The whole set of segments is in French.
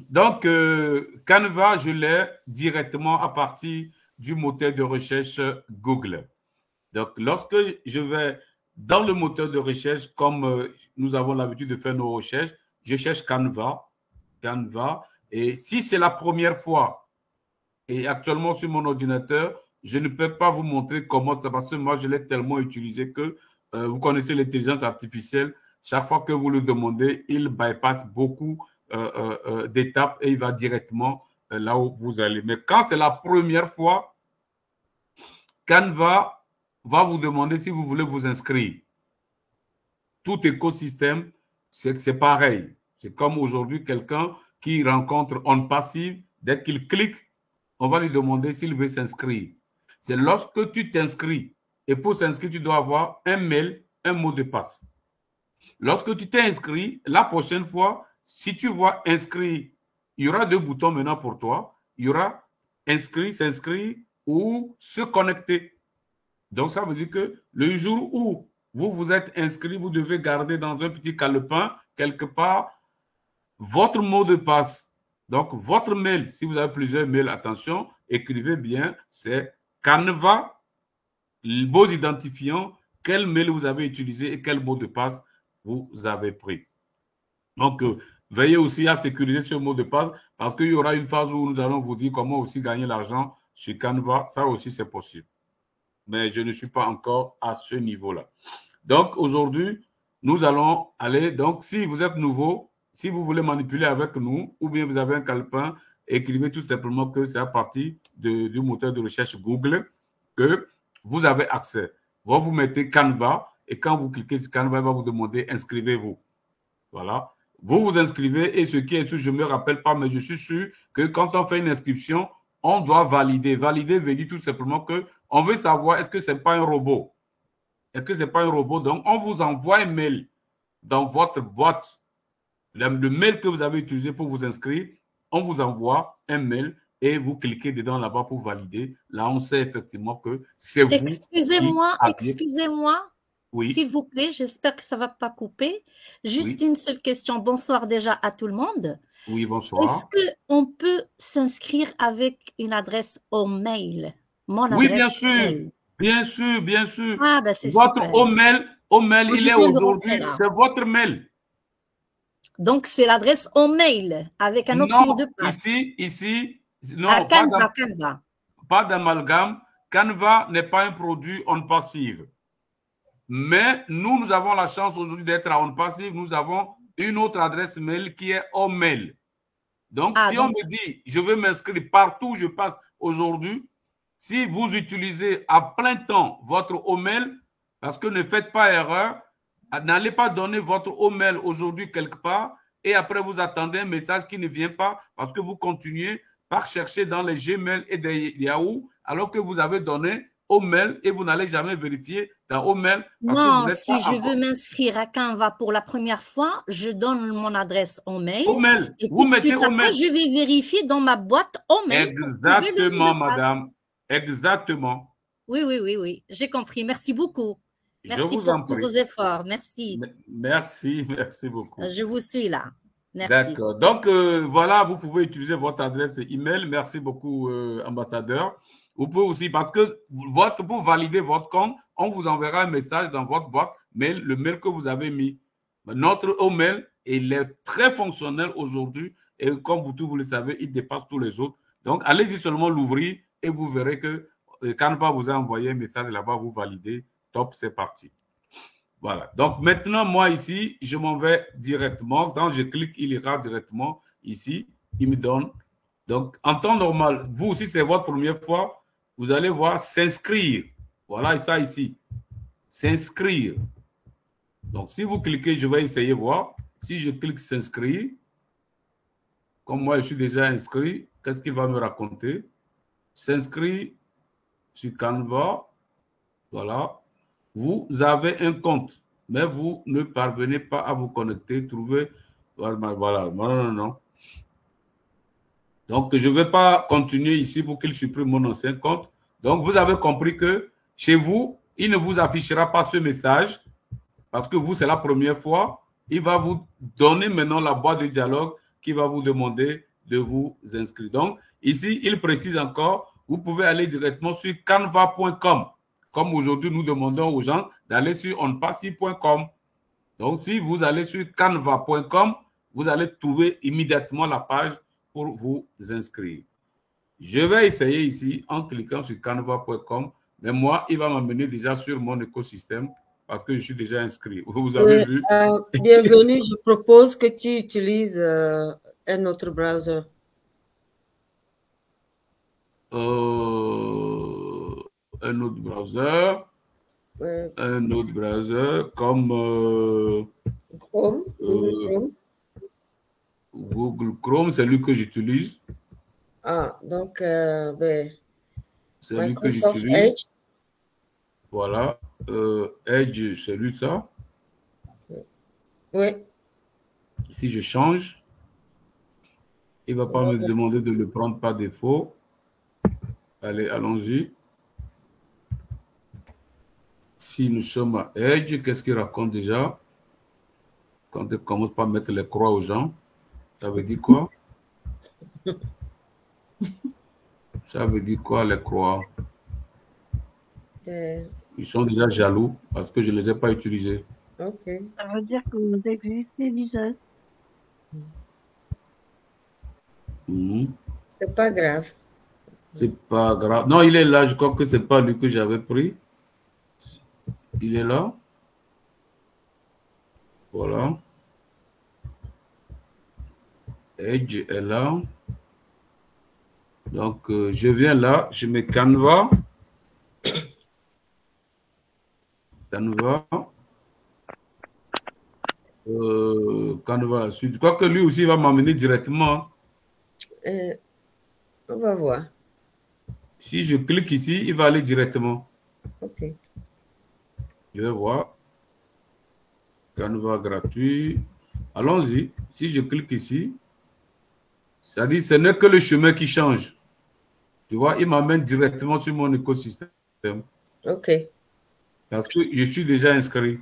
Donc, Canva, je l'ai directement à partir du moteur de recherche Google. Donc, lorsque je vais dans le moteur de recherche, comme nous avons l'habitude de faire nos recherches, je cherche Canva. Canva. Et si c'est la première fois, et actuellement sur mon ordinateur, je ne peux pas vous montrer comment ça, parce que moi, je l'ai tellement utilisé que vous connaissez l'intelligence artificielle. Chaque fois que vous le demandez, il bypasse beaucoup d'étapes et il va directement là où vous allez. Mais quand c'est la première fois, Canva va vous demander si vous voulez vous inscrire. Tout écosystème, c'est pareil. C'est comme aujourd'hui, quelqu'un qui rencontre On Passive, dès qu'il clique, on va lui demander s'il veut s'inscrire. C'est lorsque tu t'inscris. Et pour s'inscrire, tu dois avoir un mail, un mot de passe. Lorsque tu t'es inscrit, la prochaine fois, si tu vois inscrit, il y aura deux boutons maintenant pour toi. Il y aura inscrit, s'inscrire ou se connecter. Donc, ça veut dire que le jour où vous vous êtes inscrit, vous devez garder dans un petit calepin, quelque part, votre mot de passe. Donc, votre mail, si vous avez plusieurs mails, attention, écrivez bien, c'est Canva, vos identifiants, quel mail vous avez utilisé et quel mot de passe vous avez pris. Donc, veillez aussi à sécuriser ce mot de passe parce qu'il y aura une phase où nous allons vous dire comment aussi gagner l'argent sur Canva. Ça aussi, c'est possible. Mais je ne suis pas encore à ce niveau-là. Donc, aujourd'hui, nous allons aller. Donc, si vous êtes nouveau, si vous voulez manipuler avec nous, ou bien vous avez un calepin, écrivez tout simplement que c'est à partir du moteur de recherche Google que vous avez accès. Vous mettez Canva et quand vous cliquez sur Canva, il va vous demander inscrivez-vous. Voilà. Vous vous inscrivez et ce qui est sûr, je ne me rappelle pas, mais je suis sûr que quand on fait une inscription, on doit valider. Valider veut dire tout simplement qu'on veut savoir est-ce que ce n'est pas un robot. Est-ce que ce n'est pas un robot? Donc, on vous envoie un mail dans votre boîte. Le mail que vous avez utilisé pour vous inscrire, on vous envoie un mail et vous cliquez dedans là-bas pour valider. Là, on sait effectivement que c'est vous. Excusez-moi, oui. S'il vous plaît, j'espère que ça ne va pas couper. Juste une seule question. Bonsoir déjà à tout le monde. Oui, bonsoir. Est-ce qu'on peut s'inscrire avec une adresse au mail? Mon Oui, adresse bien sûr. mail. Bien sûr, bien sûr. Ah, ben c'est Votre super. mail, Je il est viens de rentrer aujourd'hui, là. c'est votre mail. Donc, c'est l'adresse au mail avec un autre Non, mot de passe. ici, non, Ah, Canva. Pas d'amalgame. Canva n'est pas un produit on passive. Mais nous avons la chance aujourd'hui d'être à on passive. Nous avons une autre adresse mail qui est au mail. Donc, si on me dit, je veux m'inscrire partout où je passe aujourd'hui, si vous utilisez à plein temps votre email, parce que ne faites pas erreur, n'allez pas donner votre email aujourd'hui quelque part et après vous attendez un message qui ne vient pas parce que vous continuez par chercher dans les Gmail et des Yahoo alors que vous avez donné email et vous n'allez jamais vérifier dans email parce que vous Non, n'êtes si pas je encore. veux m'inscrire à Canva pour la première fois, je donne mon adresse au mail Email, et vous tout de mettez suite après, email. je vais vérifier dans ma boîte au mail pour trouver le mot Exactement, de passe. madame. Exactement. Oui, j'ai compris. Merci beaucoup. Je Merci vous pour en tous prie. vos efforts. Merci. Merci beaucoup. Je vous suis là. Merci. D'accord. Donc, voilà, vous pouvez utiliser votre adresse email. Merci beaucoup, ambassadeur. Vous pouvez aussi, parce que pour valider votre compte, on vous enverra un message dans votre boîte mail, le mail que vous avez mis. Notre email, il est très fonctionnel aujourd'hui et comme vous le savez, il dépasse tous les autres. Donc, allez-y seulement l'ouvrir et vous verrez que Canva vous a envoyé un message là-bas, vous validez. Top, c'est parti. Voilà. Donc maintenant, moi ici, je m'en vais directement. Quand je clique, il ira directement ici. Il me donne. Donc, en temps normal, vous aussi, c'est votre première fois, vous allez voir s'inscrire. Voilà ça ici. S'inscrire. Donc, si vous cliquez, je vais essayer voir. Si je clique s'inscrire, comme moi, je suis déjà inscrit, qu'est-ce qu'il va me raconter? S'inscrire sur Canva. Voilà. Vous avez un compte, mais vous ne parvenez pas à vous connecter, trouver. Voilà, non. Donc, je ne vais pas continuer ici pour qu'il supprime mon ancien compte. Donc, vous avez compris que chez vous, il ne vous affichera pas ce message parce que vous, c'est la première fois. Il va vous donner maintenant la boîte de dialogue qui va vous demander de vous inscrire. Donc, ici, il précise encore, vous pouvez aller directement sur canva.com. Comme aujourd'hui, nous demandons aux gens d'aller sur onpassy.com. Donc, si vous allez sur canva.com, vous allez trouver immédiatement la page pour vous inscrire. Je vais essayer ici en cliquant sur canva.com, mais moi, il va m'amener déjà sur mon écosystème parce que je suis déjà inscrit. Vous avez vu? Bienvenue, je propose que tu utilises un autre browser. Un autre browser. Un autre browser comme Chrome, Google Chrome. Google Chrome, c'est lui que j'utilise. Ah, donc, c'est lui que Microsoft j'utilise. Edge. Voilà. Edge, c'est lui ça. Oui. Si je change, il ne va pas me demander de le prendre par défaut. Allez, allons-y. Si nous sommes à Edge, qu'est-ce qu'il raconte déjà? Quand il commence par mettre les croix aux gens, ça veut dire quoi? Ça veut dire quoi, les croix? Ils sont déjà jaloux parce que je ne les ai pas utilisés. Ok. Ça veut dire que vous existez déjà. C'est pas grave. C'est pas grave. Non, il est là. Je crois que c'est pas lui que j'avais pris. Il est là. Voilà. Edge est là. Donc, je viens là. Je mets Canva. Canva. Canva la suite. Je crois que lui aussi va m'amener directement. On va voir. Si je clique ici, il va aller directement. Ok. Je vais voir. Canva gratuit. Allons-y. Si je clique ici, ça dit ce n'est que le chemin qui change. Tu vois, il m'amène directement sur mon écosystème. Ok. Parce que je suis déjà inscrit.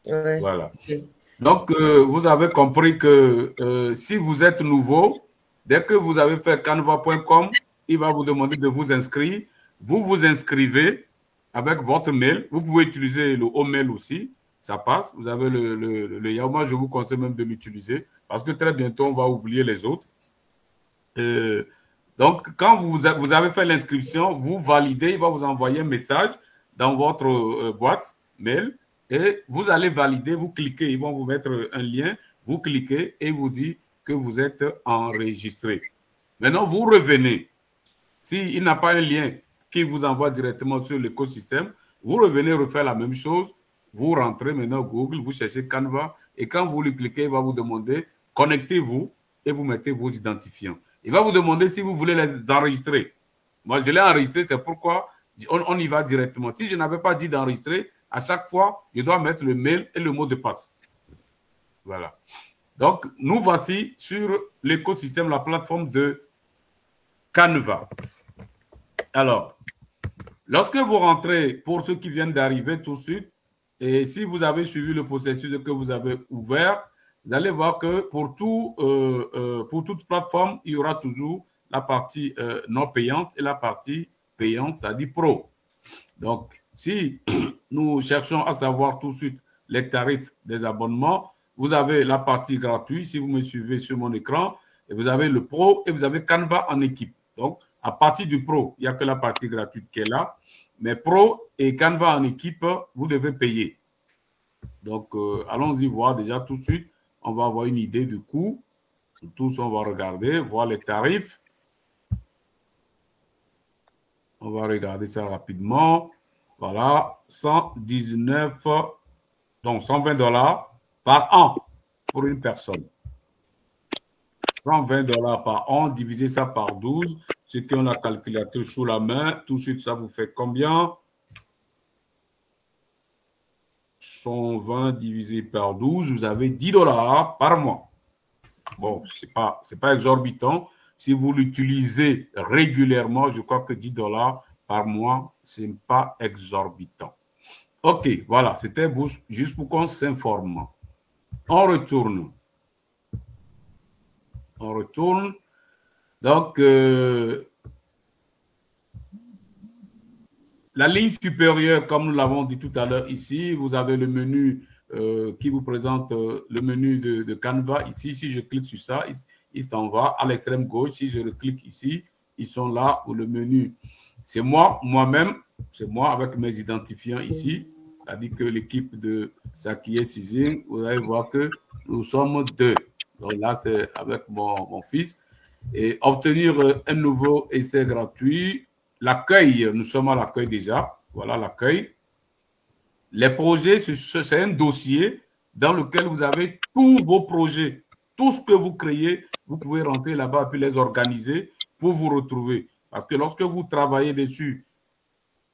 Ouais. Voilà. Okay. Donc, vous avez compris que si vous êtes nouveau, dès que vous avez fait canva.com, il va vous demander de vous inscrire. Vous vous inscrivez avec votre mail. Vous pouvez utiliser le Hotmail aussi. Ça passe. Vous avez le Yahoo. Moi, je vous conseille même de l'utiliser parce que très bientôt, on va oublier les autres. Donc, quand vous avez fait l'inscription, vous validez. Il va vous envoyer un message dans votre boîte mail. Et vous allez valider, vous cliquez, ils vont vous mettre un lien, vous cliquez et vous dit que vous êtes enregistré. Maintenant, vous revenez. S'il n'a pas un lien qui vous envoie directement sur l'écosystème, vous revenez refaire la même chose. Vous rentrez maintenant Google, vous cherchez Canva et quand vous lui cliquez, il va vous demander connectez-vous et vous mettez vos identifiants. Il va vous demander si vous voulez les enregistrer. Moi, je l'ai enregistré, c'est pourquoi on y va directement. Si je n'avais pas dit d'enregistrer, à chaque fois, je dois mettre le mail et le mot de passe. Voilà. Donc, nous voici sur l'écosystème, la plateforme de Canva. Alors, lorsque vous rentrez, pour ceux qui viennent d'arriver tout de suite, et si vous avez suivi le processus que vous avez ouvert, vous allez voir que pour toute plateforme, il y aura toujours la partie non payante et la partie payante, c'est-à-dire pro. Donc, si nous cherchons à savoir tout de suite les tarifs des abonnements, vous avez la partie gratuite, si vous me suivez sur mon écran, et vous avez le pro et vous avez Canva en équipe. Donc, à partir du pro, il n'y a que la partie gratuite qui est là, mais pro et Canva en équipe, vous devez payer. Donc, allons-y voir déjà tout de suite. On va avoir une idée du coût. Tous, on va regarder, voir les tarifs. On va regarder ça rapidement. Voilà, 119, donc 120 $ par an pour une personne. 120 $ par an, divisez ça par 12. Ceux qui ont la calculatrice sous la main, tout de suite, ça vous fait combien? 120 divisé par 12, vous avez 10 $ par mois. Bon, c'est pas exorbitant. Si vous l'utilisez régulièrement, je crois que 10 $ par mois, ce n'est pas exorbitant. OK, voilà, c'était juste pour qu'on s'informe. On retourne. On retourne. Donc, la ligne supérieure, comme nous l'avons dit tout à l'heure ici, vous avez le menu qui vous présente le menu de Canva. Ici, si je clique sur ça, il s'en va à l'extrême gauche. Si je reclique ici, ils sont là pour le menu. C'est moi-même, c'est moi avec mes identifiants ici. C'est-à-dire que l'équipe de Sakié Sizing, vous allez voir que nous sommes deux. Donc là, c'est avec mon fils. Et obtenir un nouveau essai gratuit. L'accueil, nous sommes à l'accueil déjà. Voilà l'accueil. Les projets, c'est un dossier dans lequel vous avez tous vos projets. Tout ce que vous créez, vous pouvez rentrer là-bas et puis les organiser pour vous retrouver. Parce que lorsque vous travaillez dessus,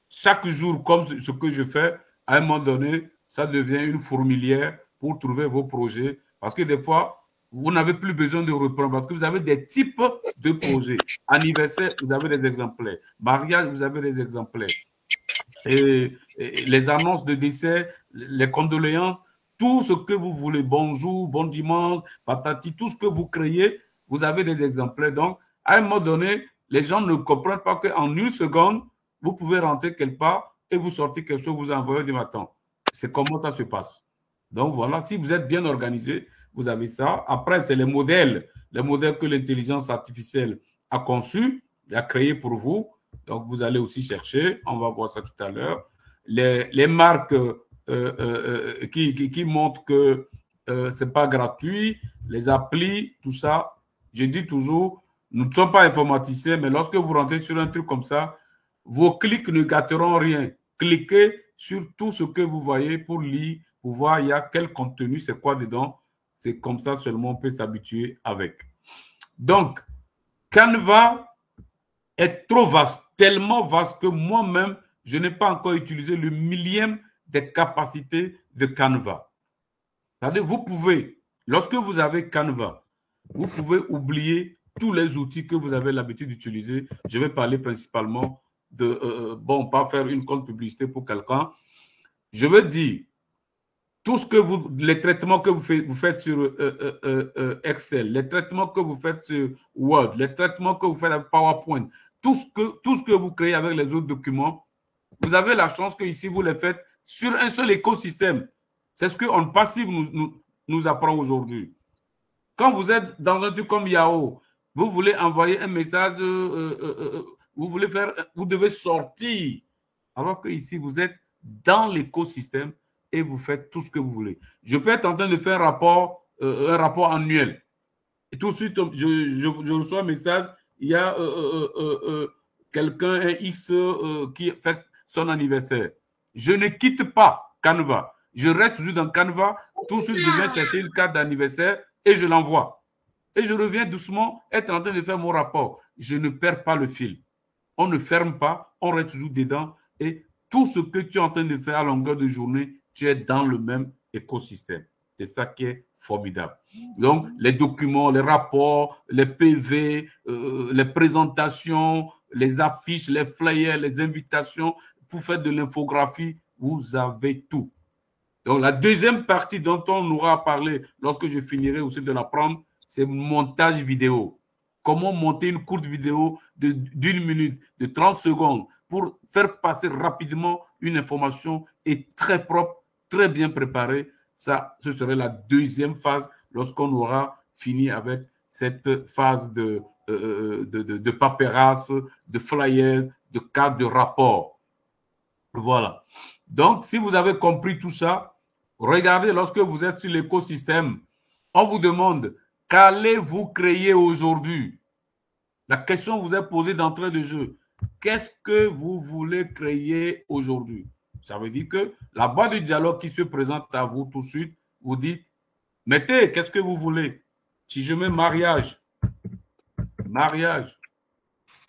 chaque jour, comme ce que je fais, à un moment donné, ça devient une fourmilière pour trouver vos projets. Parce que des fois, vous n'avez plus besoin de reprendre parce que vous avez des types de projets. Anniversaire, vous avez des exemplaires. Mariage, vous avez des exemplaires. Et les annonces de décès, les condoléances, tout ce que vous voulez, bonjour, bon dimanche, patati, tout ce que vous créez, vous avez des exemplaires. Donc, à un moment donné, les gens ne comprennent pas qu'en une seconde, vous pouvez rentrer quelque part et vous sortez quelque chose, vous envoyez du matin. C'est comment ça se passe. Donc, voilà, si vous êtes bien organisé, vous avez ça. Après, c'est les modèles que l'intelligence artificielle a conçus et a créés pour vous. Donc, vous allez aussi chercher, on va voir ça tout à l'heure, les marques qui montrent que ce n'est pas gratuit, les applis, tout ça. Je dis toujours, nous ne sommes pas informaticiens, mais lorsque vous rentrez sur un truc comme ça, vos clics ne gâteront rien. Cliquez sur tout ce que vous voyez pour lire, pour voir il y a quel contenu, c'est quoi dedans. C'est comme ça seulement on peut s'habituer avec. Donc, Canva est trop vaste, tellement vaste que moi-même, je n'ai pas encore utilisé le millième des capacités de Canva. C'est-à-dire, vous pouvez, lorsque vous avez Canva, vous pouvez oublier tous les outils que vous avez l'habitude d'utiliser. Je vais parler principalement de, bon, pas faire une compte publicité pour quelqu'un. Je veux dire, tout ce que les traitements que vous faites sur Excel, les traitements que vous faites sur Word, les traitements que vous faites avec PowerPoint, tout ce que vous créez avec les autres documents, vous avez la chance que ici vous les faites sur un seul écosystème. C'est ce qu'on Passive nous apprend aujourd'hui. Quand vous êtes dans un truc comme Yahoo, vous voulez envoyer un message, vous devez sortir. Alors que ici, vous êtes dans l'écosystème et vous faites tout ce que vous voulez. Je peux être en train de faire un rapport annuel. Et tout de suite, je reçois un message, il y a quelqu'un, un X, qui fait son anniversaire. Je ne quitte pas Canva. Je reste toujours dans Canva. Tout de suite, je viens chercher une carte d'anniversaire et je l'envoie. Et je reviens doucement être en train de faire mon rapport. Je ne perds pas le fil. On ne ferme pas, on reste toujours dedans. Et tout ce que tu es en train de faire à longueur de journée, tu es dans le même écosystème. C'est ça qui est formidable. Donc, les documents, les rapports, les PV, les présentations, les affiches, les flyers, les invitations, pour faire de l'infographie, vous avez tout. Donc, la deuxième partie dont on aura parlé lorsque je finirai aussi de l'apprendre, c'est montage vidéo. Comment monter une courte vidéo d'une minute, de 30 secondes pour faire passer rapidement une information et très propre, très bien préparée. Ça, ce serait la deuxième phase lorsqu'on aura fini avec cette phase de paperasse, de flyers, de cadre de rapport. Voilà. Donc, si vous avez compris tout ça, regardez, lorsque vous êtes sur l'écosystème, on vous demande qu'allez-vous créer aujourd'hui? La question vous est posée d'entrée de jeu. Qu'est-ce que vous voulez créer aujourd'hui? Ça veut dire que la boîte de dialogue qui se présente à vous tout de suite, vous dites, mettez, qu'est-ce que vous voulez? Si je mets mariage,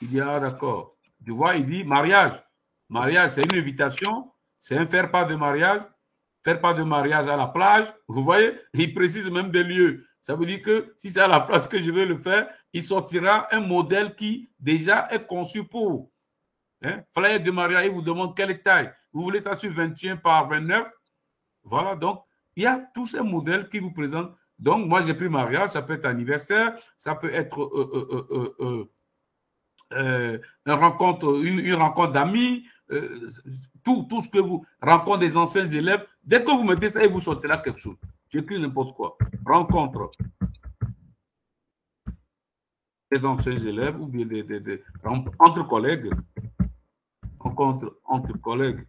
il y a d'accord. Tu vois, il dit mariage. Mariage, c'est une invitation, c'est un faire-part de mariage à la plage. Vous voyez, il précise même des lieux. Ça veut dire que si c'est à la place que je vais le faire, il sortira un modèle qui déjà est conçu pour. Flyer de mariage, il vous demande quelle taille. Vous voulez ça sur 21 par 29? Voilà, donc il y a tous ces modèles qui vous présentent Donc, moi, j'ai pris mariage, ça peut être anniversaire, ça peut être une rencontre d'amis, tout ce que vous... Rencontre des anciens élèves. Dès que vous mettez ça, il vous sortira quelque chose. J'écris n'importe quoi. Rencontre des anciens élèves ou bien entre collègues. Rencontre entre collègues.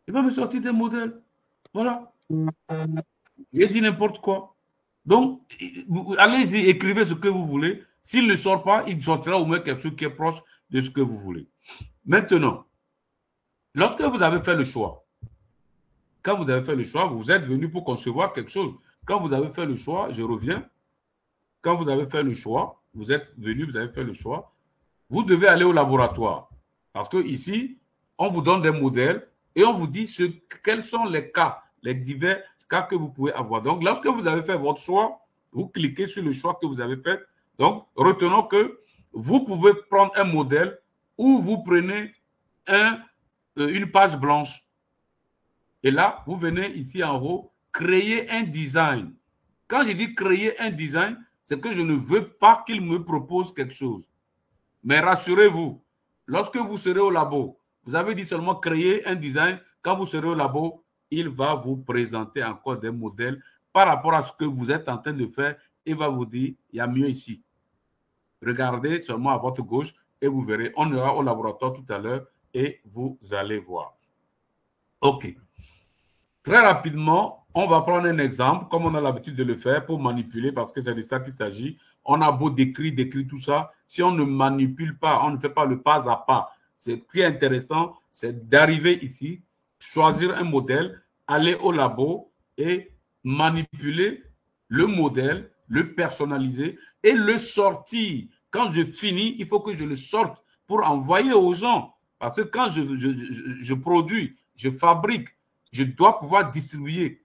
Il va me sortir des modèles. Voilà. J'ai dit n'importe quoi. Donc, allez-y, écrivez ce que vous voulez. S'il ne sort pas, il sortira au moins quelque chose qui est proche de ce que vous voulez. Maintenant, lorsque vous avez fait le choix, quand vous avez fait le choix, vous êtes venu pour concevoir quelque chose. Quand vous avez fait le choix, je reviens. Quand vous avez fait le choix, vous êtes venu, vous avez fait le choix, vous devez aller au laboratoire. Parce que ici, on vous donne des modèles et on vous dit quels sont les cas, les divers cas que vous pouvez avoir. Donc, lorsque vous avez fait votre choix, vous cliquez sur le choix que vous avez fait. Donc, retenons que vous pouvez prendre un modèle ou vous prenez une page blanche. Et là, vous venez ici en haut, créer un design. Quand je dis créer un design, c'est que je ne veux pas qu'il me propose quelque chose. Mais rassurez-vous, lorsque vous serez au labo, vous avez dit seulement créer un design. Quand vous serez au labo, il va vous présenter encore des modèles par rapport à ce que vous êtes en train de faire. Il va vous dire, il y a mieux ici. Regardez seulement à votre gauche et vous verrez. On ira au laboratoire tout à l'heure et vous allez voir. OK. Très rapidement, on va prendre un exemple, comme on a l'habitude de le faire, pour manipuler, parce que c'est de ça qu'il s'agit. On a beau décrire tout ça. Si on ne manipule pas, on ne fait pas le pas à pas. Ce qui est intéressant, c'est d'arriver ici, choisir un modèle, aller au labo et manipuler le modèle, le personnaliser et le sortir. Quand je finis, il faut que je le sorte pour envoyer aux gens. Parce que quand je produis, je fabrique, je dois pouvoir distribuer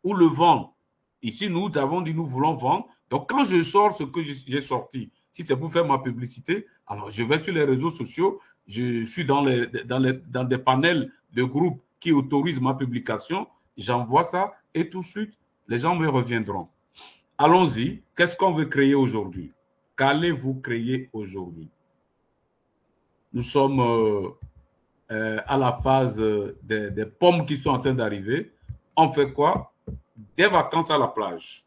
ou le vendre. Ici, nous avons dit nous voulons vendre. Donc, quand je sors ce que j'ai sorti, si c'est pour faire ma publicité, alors je vais sur les réseaux sociaux, je suis dans des panels de groupes qui autorisent ma publication, j'envoie ça et tout de suite, les gens me reviendront. Allons-y. Qu'est-ce qu'on veut créer aujourd'hui? Qu'allez-vous créer aujourd'hui? Nous sommes à la phase des pommes qui sont en train d'arriver. On fait quoi? Des vacances à la plage.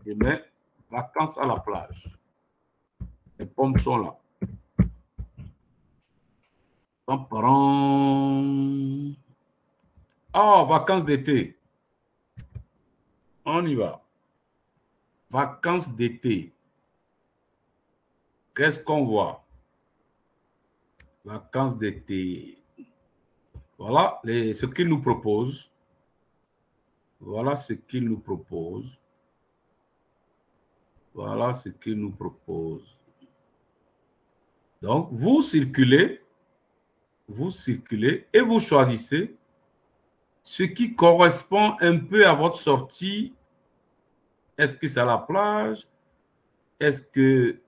Je mets vacances à la plage. Les pommes sont là. Oh, vacances d'été. On y va. Vacances d'été. Qu'est-ce qu'on voit? Vacances d'été. Voilà ce qu'il nous propose. Voilà ce qu'il nous propose. Voilà ce qu'il nous propose. Donc, vous circulez et vous choisissez ce qui correspond un peu à votre sortie. Est-ce que c'est à la plage? Est-ce que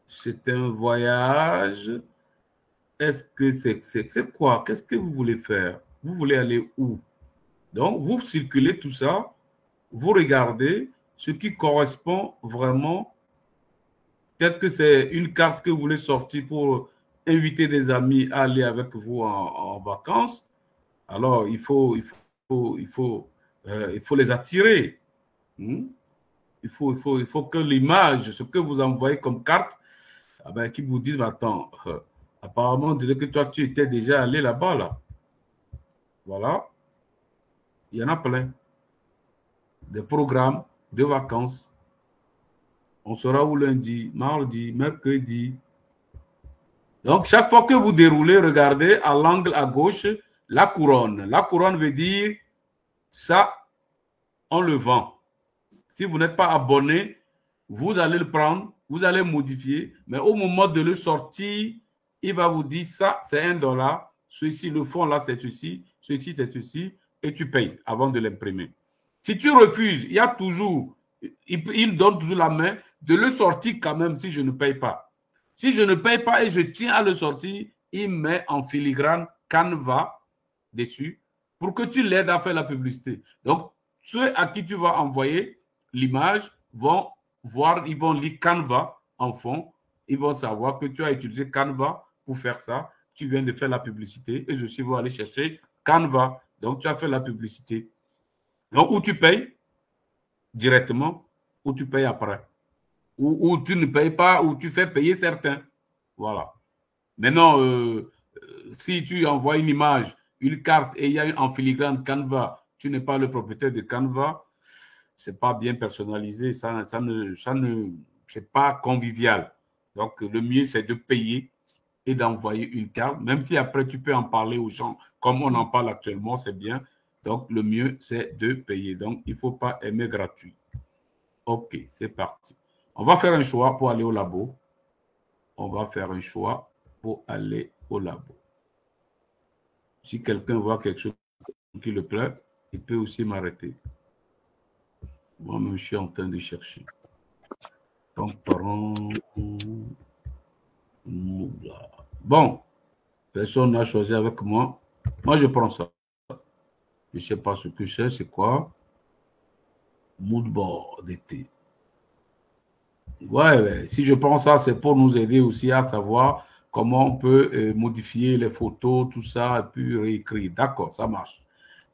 c'est un voyage? Est-ce que c'est quoi? Qu'est-ce que vous voulez faire? Vous voulez aller où? Donc, vous circulez tout ça, vous regardez ce qui correspond vraiment. Peut-être que c'est une carte que vous voulez sortir pour inviter des amis à aller avec vous en vacances. Alors, il faut les attirer. Il faut que l'image, ce que vous envoyez comme carte, qu'ils vous disent, attends, apparemment, on dirait que toi, tu étais déjà allé là-bas, là. Voilà. Il y en a plein. Des programmes de vacances. On sera où lundi, mardi, mercredi. Donc, chaque fois que vous déroulez, regardez à l'angle à gauche la couronne. La couronne veut dire ça, on le vend. Si vous n'êtes pas abonné, vous allez le prendre, vous allez modifier, mais au moment de le sortir, il va vous dire ça, c'est $1. Ceci, le fond là, c'est ceci, c'est ceci, et tu payes avant de l'imprimer. Si tu refuses, il y a toujours il donne toujours la main de le sortir quand même si je ne paye pas. Si je ne paye pas et je tiens à le sortir, il met en filigrane Canva dessus pour que tu l'aides à faire la publicité. Donc, ceux à qui tu vas envoyer l'image vont voir, ils vont lire Canva en fond. Ils vont savoir que tu as utilisé Canva pour faire ça. Tu viens de faire la publicité et je suis aller chercher Canva. Donc, tu as fait la publicité. Donc, où tu payes directement, ou tu payes après. Ou tu ne payes pas, ou tu fais payer certains. Voilà. Maintenant, si tu envoies une image, une carte et il y a en filigrane Canva, tu n'es pas le propriétaire de Canva, c'est pas bien personnalisé, c'est pas convivial. Donc, le mieux, c'est de payer et d'envoyer une carte, même si après, tu peux en parler aux gens, comme on en parle actuellement, c'est bien. Donc, le mieux, c'est de payer. Donc, il ne faut pas aimer gratuit. OK, c'est parti. On va faire un choix pour aller au labo. On va faire un choix pour aller au labo. Si quelqu'un voit quelque chose qui le plaît, il peut aussi m'arrêter. Moi-même, je suis en train de chercher. Bon, personne n'a choisi avec moi. Moi, je prends ça. Je ne sais pas ce que c'est quoi. Moodboard d'été. Ouais, si je prends ça, c'est pour nous aider aussi à savoir comment on peut modifier les photos, tout ça, et puis réécrire. D'accord, ça marche.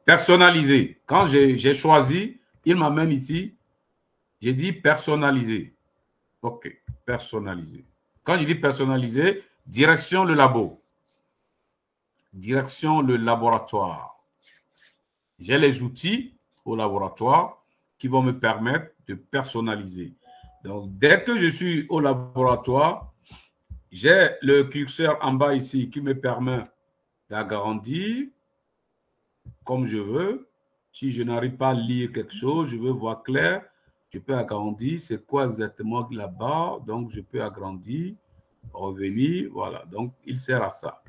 Personnaliser. Quand j'ai choisi, il m'amène ici. J'ai dit personnaliser. OK, personnaliser. Quand je dis personnaliser, direction le labo. Direction le laboratoire. J'ai les outils au laboratoire qui vont me permettre de personnaliser. Donc, dès que je suis au laboratoire, j'ai le curseur en bas ici qui me permet d'agrandir comme je veux. Si je n'arrive pas à lire quelque chose, je veux voir clair, je peux agrandir. C'est quoi exactement là-bas? Donc, je peux agrandir, revenir. Voilà. Donc, il sert à ça.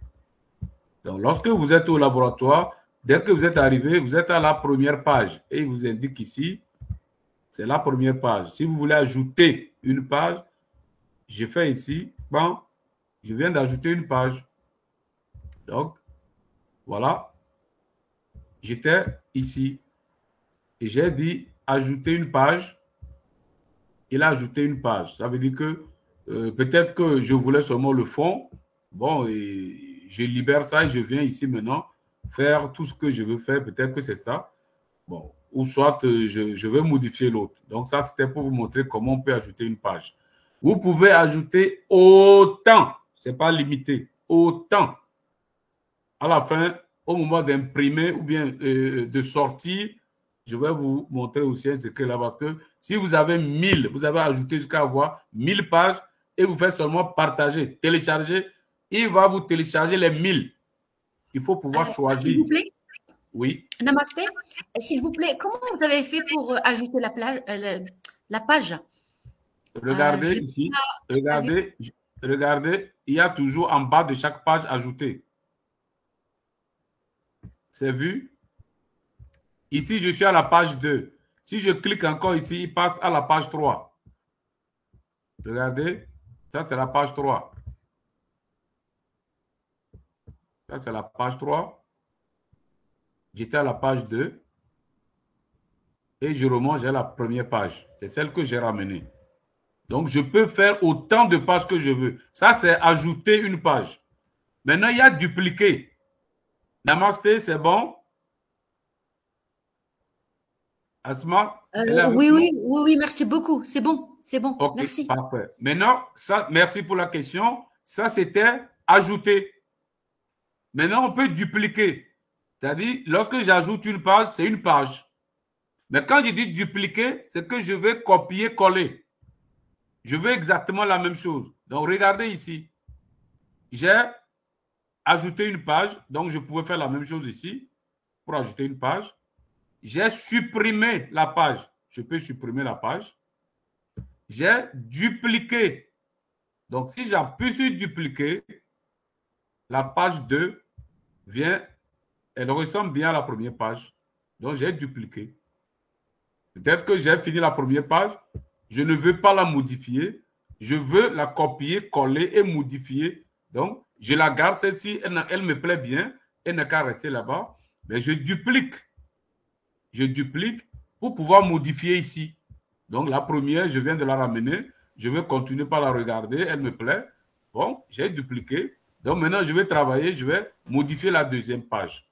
Donc, lorsque vous êtes au laboratoire, dès que vous êtes arrivé, vous êtes à la première page et il vous indique ici, c'est la première page. Si vous voulez ajouter une page, je fais ici, bon, je viens d'ajouter une page. Donc, voilà, j'étais ici et j'ai dit ajouter une page. Il a ajouté une page. Ça veut dire que peut-être que je voulais seulement le fond. Bon, et je libère ça et je viens ici maintenant faire tout ce que je veux faire. Peut-être que c'est ça. Bon, ou soit je veux modifier l'autre. Donc, ça, c'était pour vous montrer comment on peut ajouter une page. Vous pouvez ajouter autant, ce n'est pas limité, autant. À la fin, au moment d'imprimer ou bien de sortir, je vais vous montrer aussi un secret là parce que si vous avez 1000, vous avez ajouté jusqu'à avoir 1000 pages et vous faites seulement partager, télécharger, il va vous télécharger les 1000. Il faut pouvoir choisir. S'il vous plaît. Oui. Namasté. S'il vous plaît, comment vous avez fait pour ajouter la page? Regardez ici. Regardez, il y a toujours en bas de chaque page ajouté. C'est vu? Ici, je suis à la page 2. Si je clique encore ici, il passe à la page 3. Regardez, ça c'est la page 3. Ça c'est la page 3. J'étais à la page 2. Et je remonte à la première page. C'est celle que j'ai ramenée. Donc, je peux faire autant de pages que je veux. Ça, c'est ajouter une page. Maintenant, il y a dupliquer. Namasté, c'est bon? Asma? Oui, merci beaucoup. C'est bon, Okay, merci. Parfait. Maintenant, ça, merci pour la question. Ça, c'était ajouter. Maintenant, on peut dupliquer. C'est-à-dire, lorsque j'ajoute une page, c'est une page. Mais quand je dis dupliquer, c'est que je vais copier-coller. Je veux exactement la même chose. Donc, regardez ici. J'ai ajouté une page. Donc, je pouvais faire la même chose ici pour ajouter une page. J'ai supprimé la page. Je peux supprimer la page. J'ai dupliqué. Donc, si j'appuie sur dupliquer, la page 2 vient, elle ressemble bien à la première page. Donc, j'ai dupliqué. Peut-être que j'ai fini la première page, je ne veux pas la modifier, je veux la copier, coller et modifier. Donc, je la garde, celle-ci, elle me plaît bien, elle n'a qu'à rester là-bas, mais je duplique pour pouvoir modifier ici. Donc, la première, je viens de la ramener, je vais continuer par la regarder, elle me plaît. Bon, j'ai dupliqué. Donc, maintenant, je vais travailler, je vais modifier la deuxième page.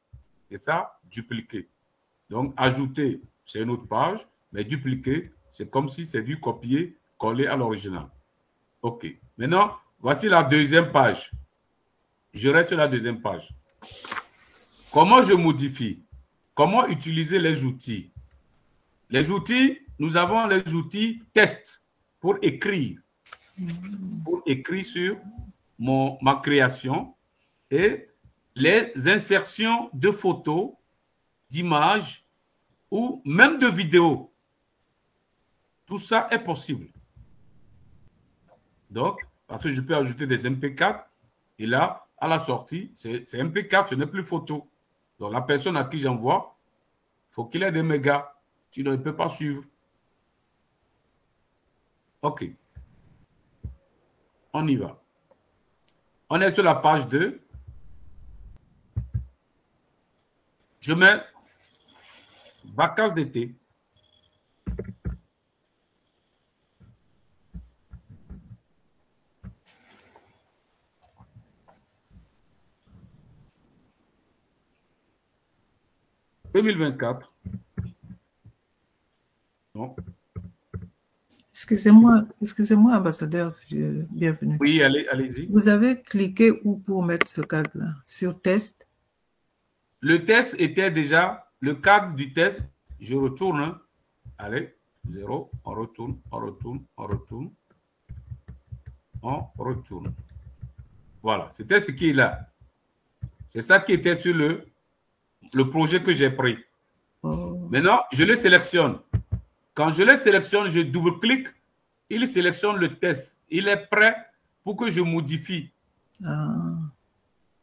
Et ça, dupliquer. Donc, ajouter, c'est une autre page, mais dupliquer, c'est comme si c'est du copier-coller à l'original. OK. Maintenant, voici la deuxième page. Je reste sur la deuxième page. Comment je modifie? Comment utiliser les outils? Les outils, nous avons les outils test pour écrire. Pour écrire sur ma création et les insertions de photos, d'images ou même de vidéos. Tout ça est possible. Donc, parce que je peux ajouter des MP4 et là, à la sortie, c'est MP4, ce n'est plus photo. Donc, la personne à qui j'envoie, il faut qu'il ait des mégas. Sinon, il ne peut pas suivre. OK. On y va. On est sur la page 2. Je mets vacances d'été. « 2024. » Non. Excusez-moi, ambassadeur, bienvenue. Oui, allez-y. Vous avez cliqué où pour mettre ce cadre-là? Sur test? Le test était déjà, le cadre du test, je retourne. Hein. Allez, 0, on retourne, on retourne, on retourne. On retourne. Voilà, c'était ce qui est là. C'est ça qui était sur le projet que j'ai pris. Oh. Maintenant, je le sélectionne. Quand je le sélectionne, je double-clique, il sélectionne le test. Il est prêt pour que je modifie. Ah.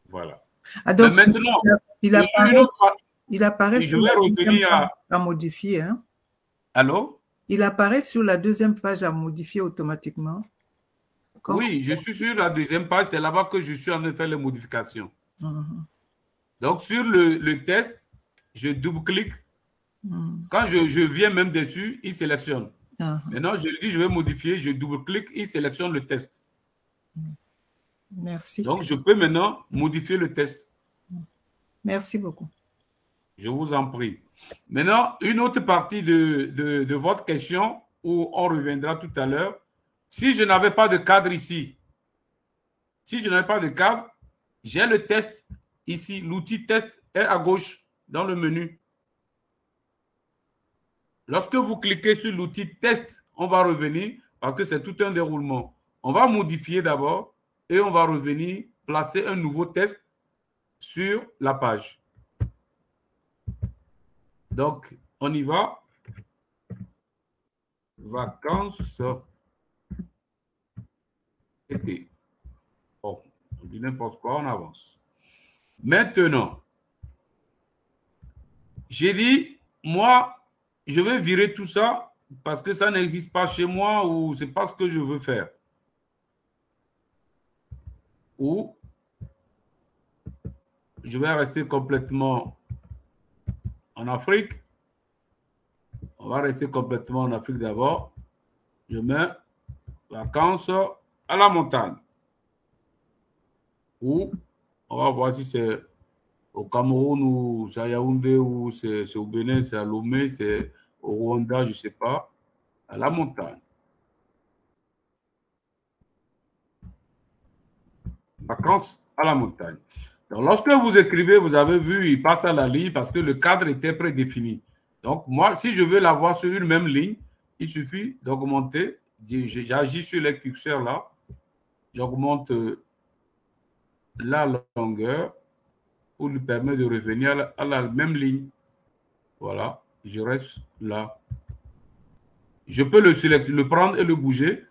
Voilà. Ah, donc, mais maintenant, il apparaît je sur vais la revenir deuxième page à modifier. Hein? Allô? Il apparaît sur la deuxième page à modifier automatiquement. Oui, je suis sur la deuxième page. C'est là-bas que je suis en train de faire les modifications. Donc, sur le test, je double-clique. Quand je viens même dessus, il sélectionne. Maintenant, je lui dis, je vais modifier, je double-clique, il sélectionne le test. Merci. Donc, je peux maintenant modifier le test. Merci beaucoup. Je vous en prie. Maintenant, une autre partie de votre question, où on reviendra tout à l'heure. Si je n'avais pas de cadre ici, si je n'avais pas de cadre, j'ai le test ici. L'outil test est à gauche dans le menu. Lorsque vous cliquez sur l'outil test, on va revenir parce que c'est tout un déroulement. On va modifier d'abord et on va revenir placer un nouveau test sur la page. Donc, on y va. Vacances été. Bon, on dit n'importe quoi, on avance. Maintenant, j'ai dit, moi, je vais virer tout ça parce que ça n'existe pas chez moi ou c'est pas ce que je veux faire. Ou je vais rester complètement en Afrique. On va rester complètement en Afrique d'abord. Je mets vacances à la montagne. Ou on va voir si c'est au Cameroun ou c'est à Yaoundé ou c'est au Bénin, c'est à Lomé, c'est au Rwanda, je ne sais pas, à la montagne. Vacances à la montagne. Donc, lorsque vous écrivez, vous avez vu, il passe à la ligne parce que le cadre était prédéfini. Donc, moi, si je veux l'avoir sur une même ligne, il suffit d'augmenter. J'agis sur les curseurs là. J'augmente la longueur pour lui permettre de revenir à la même ligne. Voilà, je reste là. Je peux le prendre et le bouger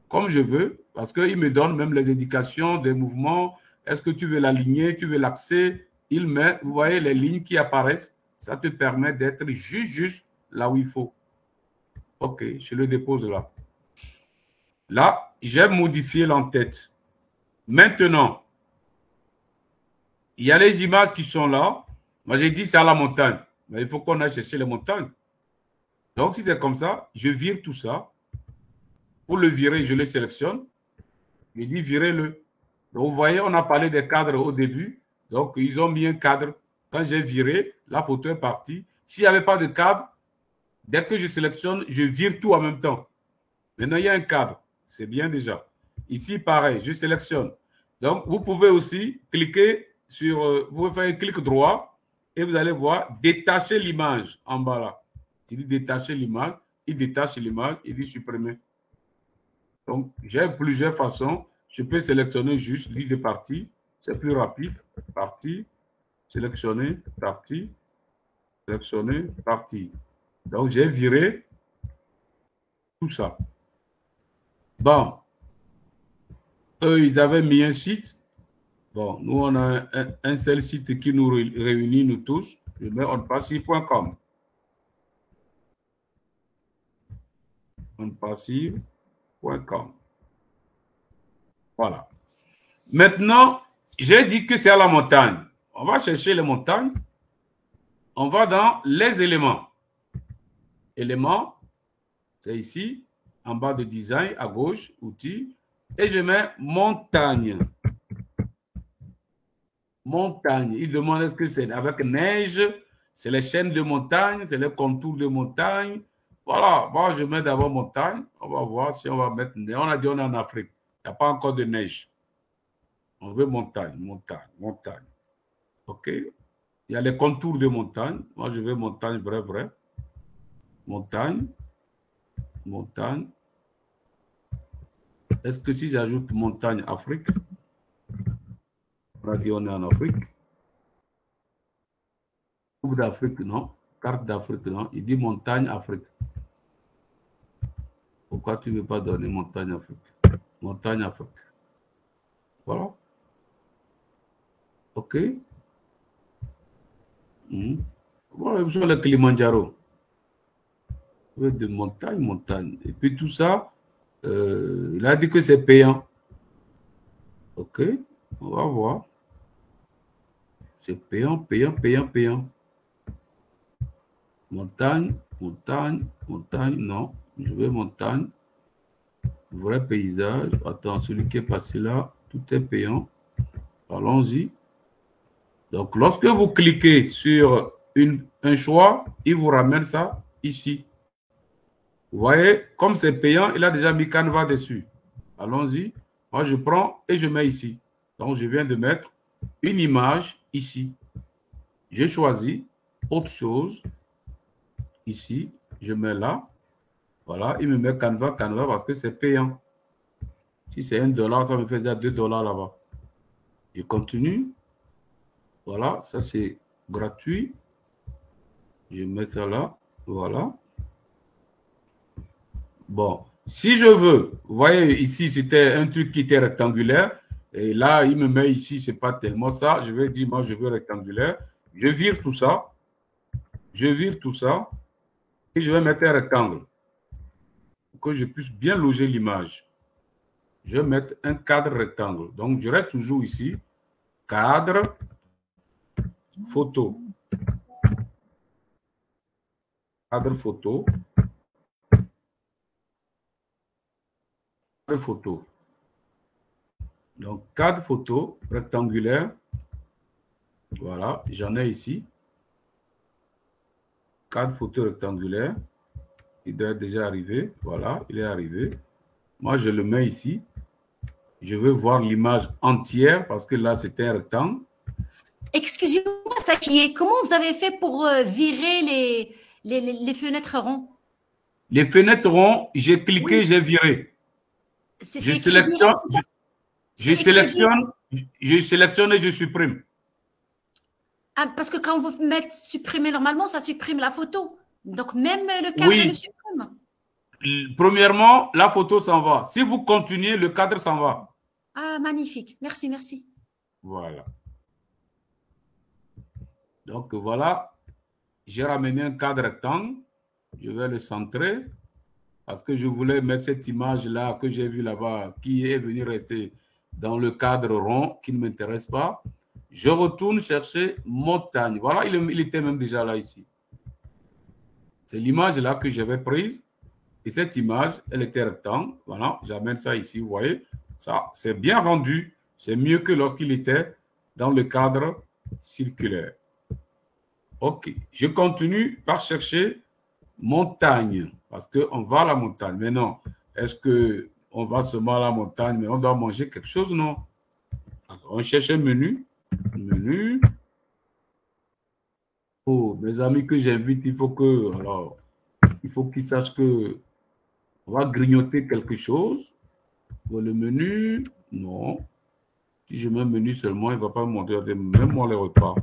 comme je veux parce qu'il me donne même les indications des mouvements. Est-ce que tu veux l'aligner, tu veux l'axer? Il met, vous voyez les lignes qui apparaissent. Ça te permet d'être juste là où il faut. OK, je le dépose là. Là, j'ai modifié l'entête. Maintenant, il y a les images qui sont là. Moi, j'ai dit c'est à la montagne. Mais il faut qu'on aille chercher les montagnes. Donc, si c'est comme ça, je vire tout ça. Pour le virer, je le sélectionne. Je dis virez-le. Donc, vous voyez, on a parlé des cadres au début. Donc, ils ont mis un cadre. Quand j'ai viré, la photo est partie. S'il n'y avait pas de cadre, dès que je sélectionne, je vire tout en même temps. Maintenant, il y a un cadre. C'est bien déjà. Ici, pareil, je sélectionne. Donc, vous pouvez aussi cliquer sur... vous pouvez faire un clic droit et vous allez voir détacher l'image en bas là. Il dit détacher l'image. Il détache l'image. Il dit supprimer. Donc, j'ai plusieurs façons. Je peux sélectionner juste liste de parties. C'est plus rapide. Partie, sélectionner, partie, sélectionner, partie. Donc, j'ai viré tout ça. Bon. Eux, ils avaient mis un site. Bon, nous, on a un seul site qui nous réunit, nous tous. Je mets onpassive.com. Onpassive.com. Voilà. Maintenant, j'ai dit que c'est à la montagne. On va chercher les montagnes. On va dans les éléments. Éléments, c'est ici, en bas de design, à gauche, outils. Et je mets montagne. Montagne. Il demande est-ce que c'est avec neige, c'est les chaînes de montagne, c'est les contours de montagne. Voilà. Moi, je mets d'abord montagne. On va voir si on va mettre neige. On a dit on est en Afrique. Il n'y a pas encore de neige. On veut montagne, montagne, montagne. OK? Il y a les contours de montagne. Moi, je veux montagne vrai, vrai. Montagne. Montagne. Est-ce que si j'ajoute montagne Afrique, on a dit on est en Afrique. Coupe d'Afrique, non. Carte d'Afrique, non. Il dit montagne Afrique. Pourquoi tu ne veux pas donner montagne Afrique? Montagne Afrique. Voilà. OK. Voilà, sur le Kilimanjaro. De montagne, montagne. Et puis tout ça, il a dit que c'est payant. OK. On va voir. C'est payant, payant, payant, payant. Montagne, montagne, montagne. Non, je veux montagne. Vrai paysage. Attends, celui qui est passé là, tout est payant. Allons-y. Donc, lorsque vous cliquez sur un choix, il vous ramène ça ici. Vous voyez, comme c'est payant, il a déjà mis Canva dessus. Allons-y. Moi, je prends et je mets ici. Donc, je viens de mettre une image ici. J'ai choisi autre chose. Ici, je mets là. Voilà, il me met Canva, Canva parce que c'est payant. Si c'est $1, ça me fait déjà $2 là-bas. Je continue. Voilà, ça c'est gratuit. Je mets ça là. Voilà. Bon, si je veux, vous voyez ici, c'était un truc qui était rectangulaire. Et là, il me met ici, c'est pas tellement ça. Je vais dire, moi, je veux rectangulaire. Je vire tout ça. Je vire tout ça. Et je vais mettre un rectangle. Pour que je puisse bien loger l'image. Je vais mettre un cadre rectangle. Donc, je reste toujours ici. Cadre. Photo. Cadre photo. Cadre photo. Donc, cadre photo rectangulaire. Voilà, j'en ai ici. Cadre photo rectangulaire. Il doit déjà arriver. Voilà, il est arrivé. Moi, je le mets ici. Je veux voir l'image entière parce que là, c'était un rectangle. Excusez-moi, Sakié, comment vous avez fait pour virer les fenêtres ronds? Les fenêtres ronds, j'ai cliqué, oui. J'ai viré. Je sélectionne et je supprime. Ah, parce que quand vous mettez supprimer, normalement, ça supprime la photo. Donc, même le cadre le supprime. Premièrement, la photo s'en va. Si vous continuez, le cadre s'en va. Ah, magnifique. Merci, merci. Voilà. Donc, voilà. J'ai ramené un cadre rectangle. Je vais le centrer. parce que je voulais mettre cette image-là que j'ai vue là-bas, qui est venue rester dans le cadre rond, qui ne m'intéresse pas. Je retourne chercher montagne. Voilà, il était même déjà là ici. C'est l'image-là que j'avais prise. Et cette image, elle était rectangle. Voilà, j'amène ça ici, vous voyez. Ça, c'est bien rendu. C'est mieux que lorsqu'il était dans le cadre circulaire. OK. Je continue par chercher montagne. Parce qu'on va à la montagne. Mais non, est-ce qu'on va seulement à la montagne, mais on doit manger quelque chose? Non. Alors, on cherche un menu. Menu. Oh, mes amis que j'invite, il faut qu'ils sachent que on va grignoter quelque chose. Pour le menu, non. Si je mets menu seulement, il ne va pas me montrer même moi les repas.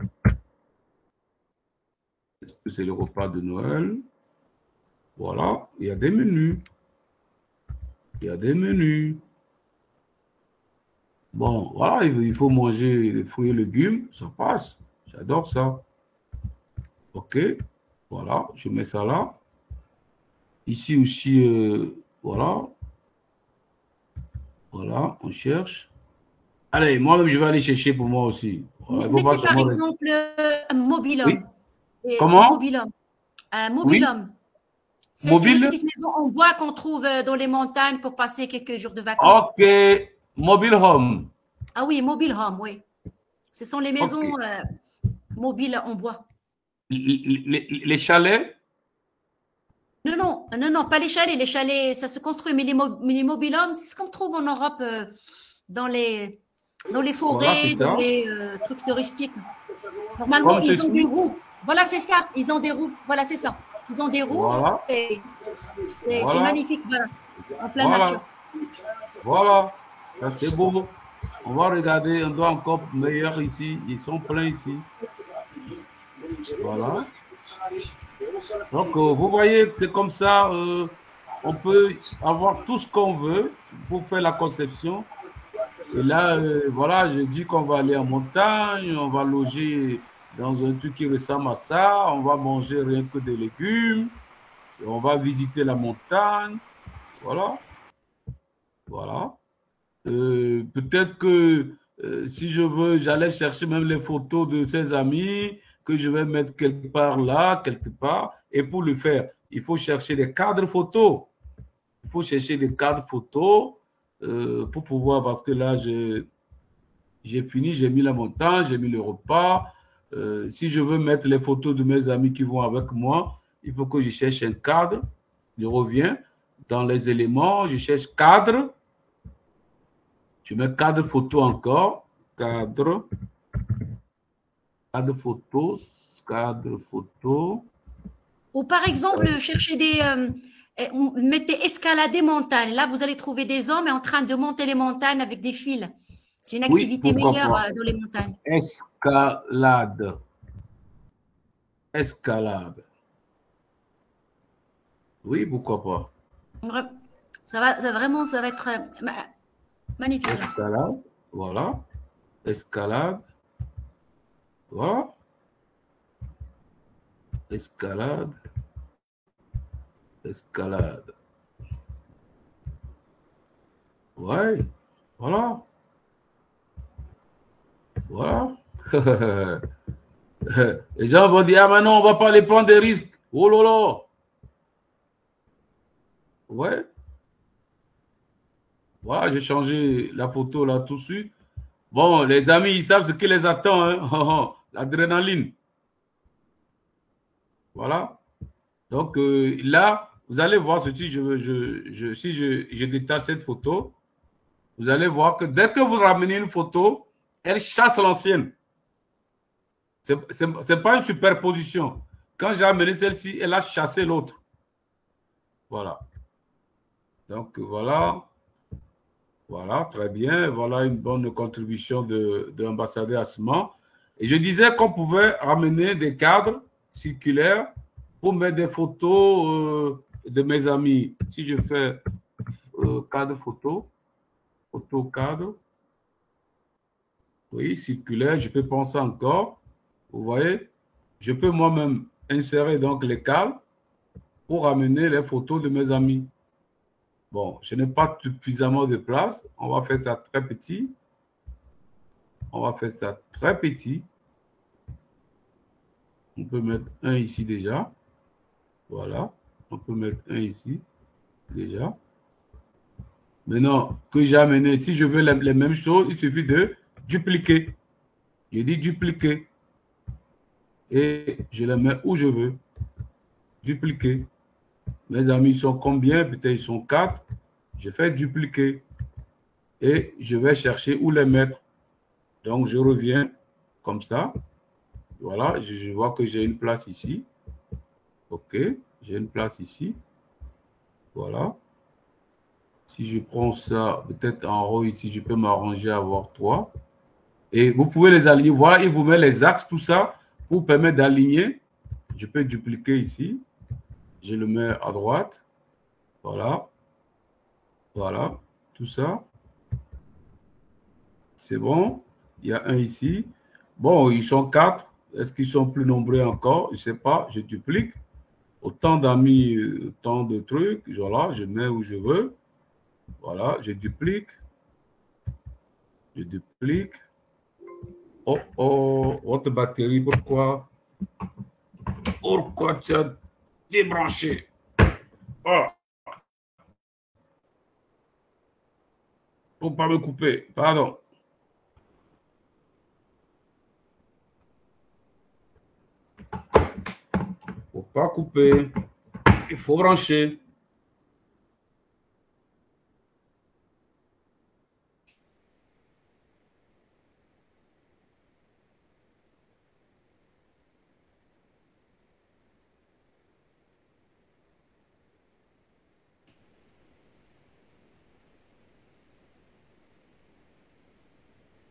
Est-ce que c'est le repas de Noël? Voilà, il y a des menus. Il y a des menus. Bon, voilà, il faut manger des fruits et légumes, ça passe. J'adore ça. OK, voilà, je mets ça là. Ici aussi, voilà. Voilà, on cherche. Allez, moi-même, je vais aller chercher pour moi aussi. Voilà, Mettez par exemple Mobilhome. Oui. Comment? Mobilhome. Mobilhome. Oui. C'est une petite maison en bois qu'on trouve dans les montagnes pour passer quelques jours de vacances. OK, Mobile Home. Ah oui, Mobile Home, oui. Ce sont les maisons mobiles en bois. Les chalets? Non, pas les chalets. Les chalets, ça se construit, mais les mobile homes, c'est ce qu'on trouve en Europe dans les forêts, voilà, dans les trucs touristiques. Normalement, comme ils ont des roues. Voilà, c'est ça. Ils ont des roues. Voilà, c'est ça. Ils ont des roues. Voilà. Et c'est magnifique, voilà. En pleine nature. Voilà. Ça, c'est beau. On va regarder un doigt encore meilleur ici. Ils sont pleins ici. Voilà. Donc, vous voyez, c'est comme ça, on peut avoir tout ce qu'on veut pour faire la conception. Et là, voilà, je dis qu'on va aller en montagne, on va loger dans un truc qui ressemble à ça, on va manger rien que des légumes, et on va visiter la montagne. Voilà. Voilà. Peut-être que si je veux, j'allais chercher même les photos de ses amis que je vais mettre quelque part là, quelque part. Et pour le faire, il faut chercher des cadres photos. Il faut chercher des cadres photos pour pouvoir, parce que là, j'ai fini, j'ai mis la montagne, j'ai mis le repas. Si je veux mettre les photos de mes amis qui vont avec moi, il faut que je cherche un cadre. Je reviens dans les éléments, je cherche cadre. Je mets cadre photo encore. Cadre photo. Cadre photo. Ou par exemple, chercher mettez escalader montagne. Là, vous allez trouver des hommes en train de monter les montagnes avec des fils. C'est une activité meilleure dans les montagnes. Escalade. Escalade. Oui, pourquoi pas. Ça va être magnifique. Escalade. Voilà. Escalade. Voilà. Escalade. Escalade. Ouais. Voilà. Voilà. Les gens vont dire, ah mais non, on ne va pas aller prendre des risques. Oh là là. Ouais. Voilà, j'ai changé la photo là tout de suite. Bon, les amis, ils savent ce qui les attend. Hein? L'adrénaline. Voilà. Donc là, vous allez voir si je détache cette photo, vous allez voir que dès que vous ramenez une photo, elle chasse l'ancienne. C'est pas une superposition. Quand j'ai amené celle-ci, elle a chassé l'autre. Voilà. Donc voilà. Voilà, très bien. Voilà une bonne contribution de l'ambassadeur Asman. Et je disais qu'on pouvait ramener des cadres circulaires pour mettre des photos de mes amis. Si je fais cadre photo cadre, oui, circulaire, je peux penser encore. Vous voyez, je peux moi-même insérer donc les cadres pour ramener les photos de mes amis. Bon, je n'ai pas suffisamment de place. On va faire ça très petit. On va faire ça très petit. On peut mettre un ici déjà. Voilà. On peut mettre un ici déjà. Maintenant, que j'ai amené, si je veux les mêmes choses, il suffit de dupliquer. Je dis dupliquer. Et je les mets où je veux. Dupliquer. Mes amis sont combien? Peut-être ils sont 4. Je fais dupliquer. Et je vais chercher où les mettre. Donc, je reviens comme ça. Voilà, je vois que j'ai une place ici. OK, j'ai une place ici. Voilà. Si je prends ça, peut-être en haut ici, je peux m'arranger à avoir 3. Et vous pouvez les aligner. Voilà, il vous met les axes, tout ça, pour permettre d'aligner. Je peux dupliquer ici. Je le mets à droite. Voilà. Voilà, tout ça. C'est bon. Il y a un ici. Bon, ils sont 4. Est-ce qu'ils sont plus nombreux encore? Je ne sais pas. Je duplique. Autant d'amis, autant de trucs. Voilà, je mets où je veux. Voilà, je duplique. Je duplique. Oh, oh, votre batterie, pourquoi? Pourquoi tu as débranché? Oh. Faut pas me couper, pardon. Faut pas couper. Il faut brancher.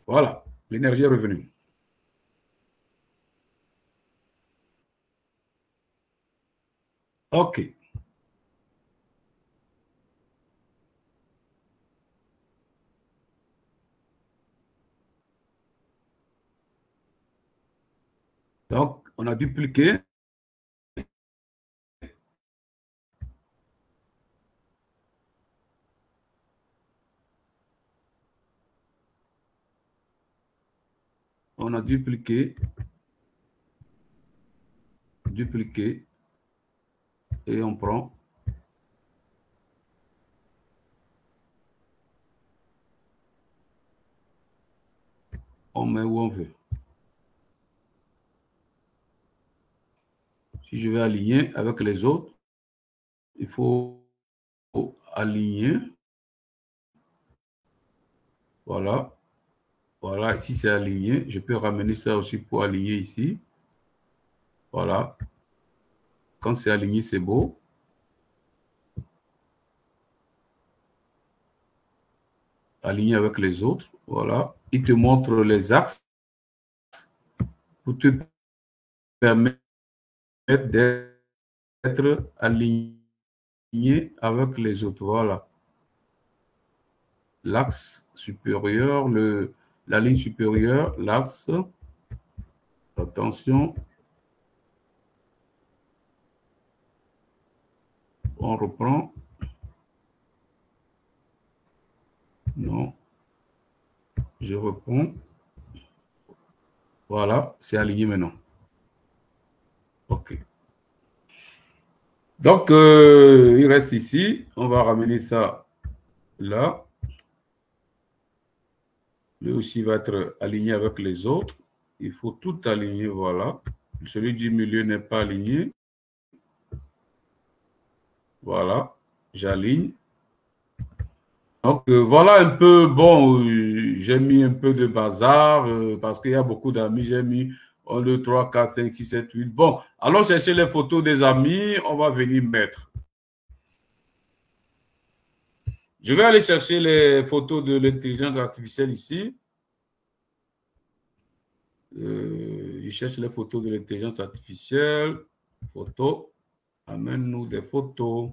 Voilà, l'énergie est revenue. OK. Donc, on a dupliqué. On a dupliqué. Dupliqué. Et on prend. On met où on veut. Si je vais aligner avec les autres, il faut aligner. Voilà. Voilà, ici c'est aligné. Je peux ramener ça aussi pour aligner ici. Voilà. Quand c'est aligné, c'est beau. Aligné avec les autres. Voilà. Il te montre les axes pour te permettre d'être aligné avec les autres. Voilà. L'axe supérieur, la ligne supérieure, l'axe. Attention. On reprend. Non. Je reprends. Voilà, c'est aligné maintenant. OK. Donc, il reste ici. On va ramener ça là. Lui aussi va être aligné avec les autres. Il faut tout aligner, voilà. Celui du milieu n'est pas aligné. Voilà, j'aligne. Donc, voilà un peu, bon, j'ai mis un peu de bazar parce qu'il y a beaucoup d'amis. J'ai mis 1, 2, 3, 4, 5, 6, 7, 8. Bon, allons chercher les photos des amis. On va venir mettre. Je vais aller chercher les photos de l'intelligence artificielle ici. Je cherche les photos de l'intelligence artificielle. Photos. Amène-nous des photos.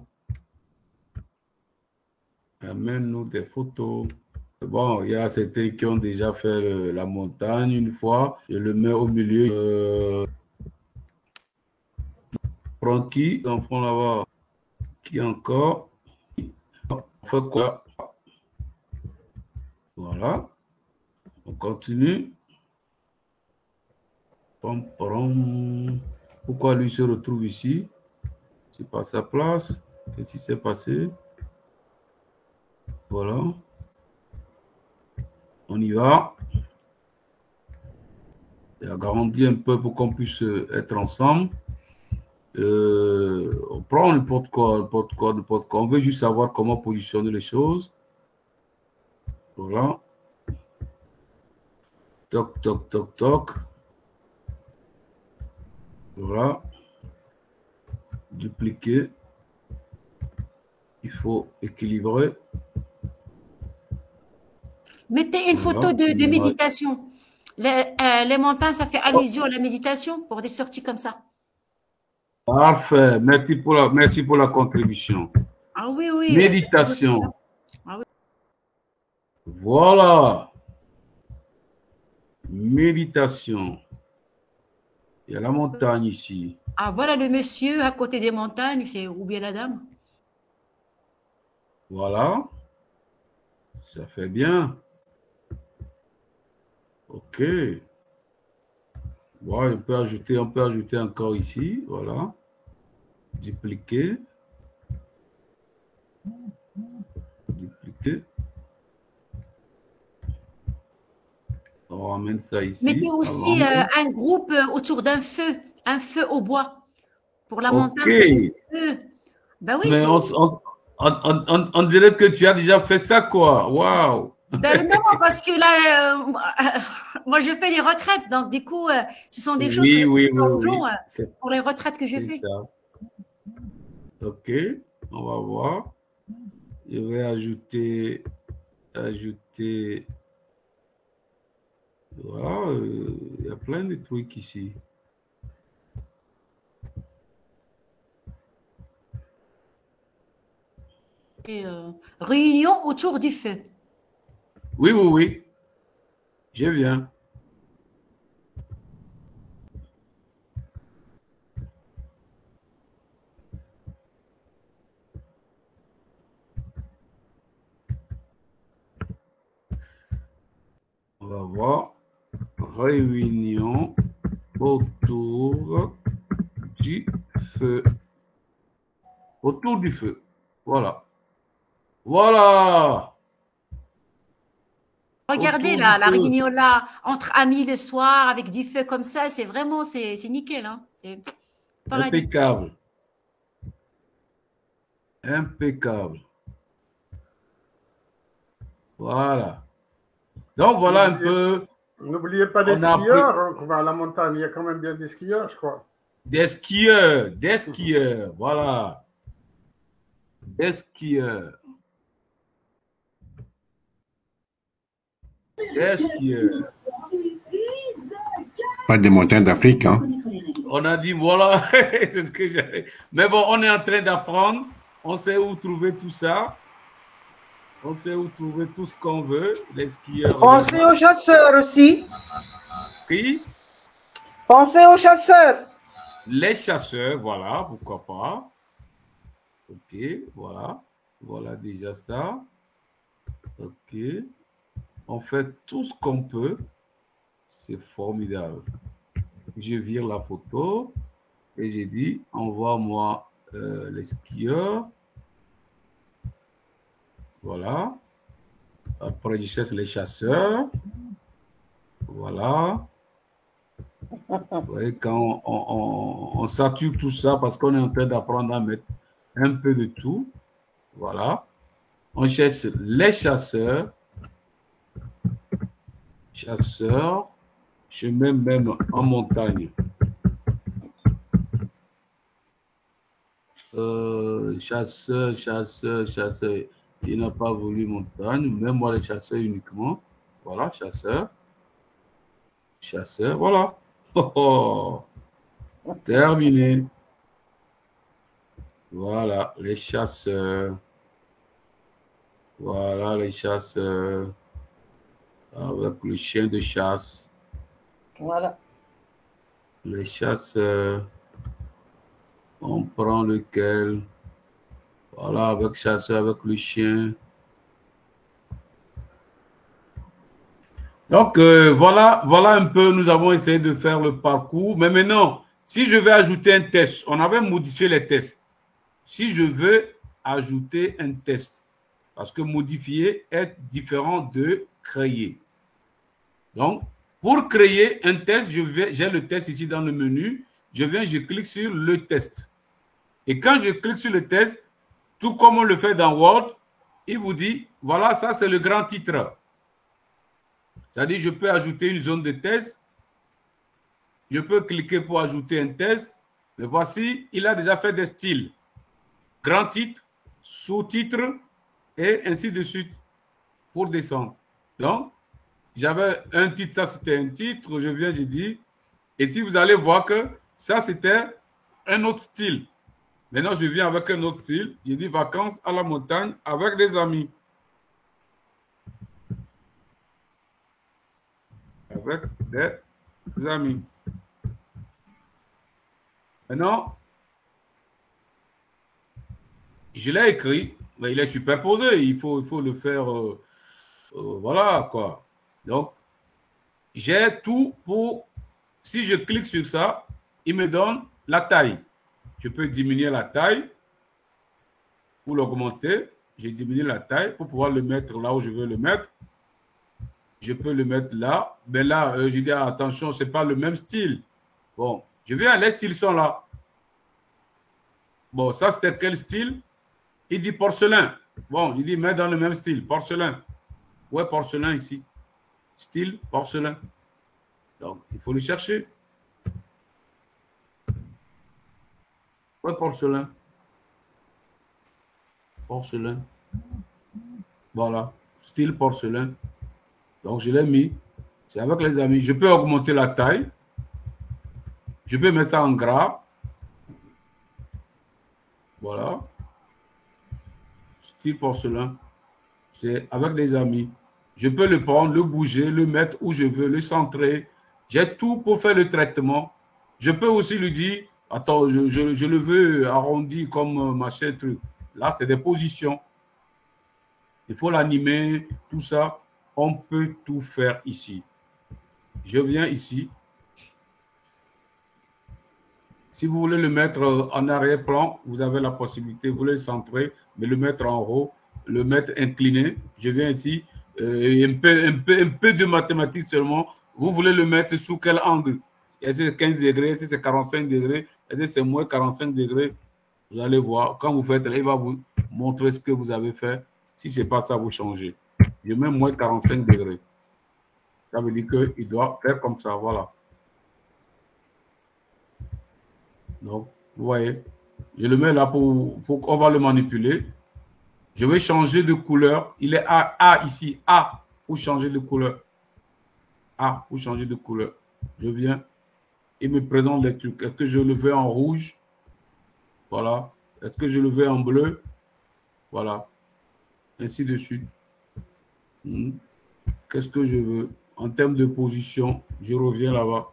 Amène-nous des photos. Bon, il y a certains qui ont déjà fait la montagne une fois. Je le mets au milieu. Prends qui? Enfant là-bas. Qui encore? fait quoi? Voilà. On continue. Pom, pom. Pourquoi lui se retrouve ici? C'est pas sa place. Qu'est-ce qui s'est passé? Voilà. On y va. Et agrandir un peu pour qu'on puisse être ensemble. On prend n'importe quoi. On veut juste savoir comment positionner les choses. Voilà. Toc, toc, toc, toc. Voilà. Dupliquer. Il faut équilibrer. Mettez une photo de méditation. Les montagnes, ça fait allusion à la méditation pour des sorties comme ça. Parfait. Merci pour la contribution. Ah oui, oui. Méditation. Ah oui. Voilà. Méditation. Il y a la montagne ici. Ah, voilà le monsieur à côté des montagnes, c'est ou bien la dame. Voilà. Ça fait bien. OK. Voilà, on peut ajouter encore ici. Voilà. Dupliquer. Dupliquer. On ramène ça ici. Mettez aussi un groupe autour d'un feu, un feu au bois. Pour la montagne, OK. Ben oui, mais on dirait que tu as déjà fait ça, quoi. Waouh. Ben non, parce que là, moi, je fais des retraites. Donc, du coup, ce sont des choses que pour les retraites que je fais. Ça. OK. On va voir. Je vais ajouter. Voilà. Il y a plein de trucs ici. Et, réunion autour du feu. Oui, oui, oui. Je viens. On va voir. Réunion autour du feu. Autour du feu. Voilà. Voilà. Regardez là, la réunion là, entre amis le soir, avec du feu comme ça, c'est vraiment, c'est nickel. Hein. C'est impeccable. Impeccable. Voilà. Donc voilà un peu. N'oubliez pas des skieurs, on va à la montagne, il y a quand même bien des skieurs, je crois. Des skieurs, voilà. Des skieurs. Des skieurs. Pas des montagnes d'Afrique, hein? On a dit, voilà, c'est ce que j'avais. Mais bon, on est en train d'apprendre. On sait où trouver tout ça. On sait où trouver tout ce qu'on veut. Les skieurs. Pensez aux chasseurs aussi. Qui? Pensez aux chasseurs. Les chasseurs, voilà, pourquoi pas. OK, voilà. Voilà déjà ça. OK. On fait tout ce qu'on peut. C'est formidable. Je vire la photo et j'ai dit, envoie-moi les skieurs. Voilà. Après, je cherche les chasseurs. Voilà. Vous voyez, quand on sature tout ça parce qu'on est en train d'apprendre à mettre un peu de tout. Voilà. On cherche les chasseurs. Chasseurs. Je mets même en montagne. Chasseur. Il n'a pas voulu montagne. Même moi, les chasseurs uniquement. Voilà, chasseur. Chasseur, voilà. Oh, oh. Terminé. Voilà, les chasseurs. Voilà, les chasseurs. Avec le chien de chasse. Voilà. Les chasseurs. On prend lequel? Voilà, avec chasseur, avec le chien. Donc, voilà un peu, nous avons essayé de faire le parcours. Mais maintenant, si je vais ajouter un test, on avait modifié les tests. Si je veux ajouter un test, parce que modifier est différent de créer. Donc, pour créer un test, j'ai le test ici dans le menu. Je clique sur le test. Et quand je clique sur le test, tout comme on le fait dans Word, il vous dit, voilà, ça c'est le grand titre. C'est-à-dire, je peux ajouter une zone de test. Je peux cliquer pour ajouter un test. Mais voici, il a déjà fait des styles. Grand titre, sous-titre, et ainsi de suite pour descendre. Donc, j'avais un titre, ça c'était un titre, je viens, je dis. Et si vous allez voir que ça c'était un autre style. Maintenant, je viens avec un autre style. Je dis vacances à la montagne avec des amis. Avec des amis. Maintenant, je l'ai écrit, mais il est superposé. Il faut le faire. Voilà quoi. Donc, j'ai tout pour. Si je clique sur ça, il me donne la taille. Je peux diminuer la taille ou l'augmenter. Je diminue la taille pour pouvoir le mettre là où je veux le mettre. Je peux le mettre là. Mais là, je dis attention, ce n'est pas le même style. Bon, je viens, les styles sont là. Bon, ça c'était quel style? Il dit porcelain. Bon, il dit mets dans le même style, porcelain. Ouais, porcelain ici. Style porcelain. Donc, il faut le chercher. Ouais, porcelain. Porcelain. Voilà. Style porcelain. Donc, je l'ai mis. C'est avec les amis. Je peux augmenter la taille. Je peux mettre ça en gras. Voilà. Style porcelain. C'est avec des amis. Je peux le prendre, le bouger, le mettre où je veux, le centrer. J'ai tout pour faire le traitement. Je peux aussi lui dire, attends, je le veux arrondi comme machin, truc. Là, c'est des positions. Il faut l'animer, tout ça. On peut tout faire ici. Je viens ici. Si vous voulez le mettre en arrière-plan, vous avez la possibilité, vous voulez le centrer, mais le mettre en haut, le mettre incliné. Je viens ici, un peu de mathématiques seulement. Vous voulez le mettre sous quel angle? Est-ce que c'est 15 degrés, est-ce que c'est 45 degrés, est-ce que c'est moins 45 degrés? Vous allez voir, quand vous faites, il va vous montrer ce que vous avez fait. Si ce n'est pas ça, vous changez. Je mets moins 45 degrés. Ça veut dire qu'il doit faire comme ça, voilà. Donc, vous voyez, je le mets là pour qu'on va le manipuler. Je vais changer de couleur. Il est A ici, A pour changer de couleur. A pour changer de couleur. Je viens, il me présente les trucs. Est-ce que je le veux en rouge? Voilà. Est-ce que je le veux en bleu? Voilà. Ainsi de suite. Qu'est-ce que je veux? En termes de position, je reviens là-bas.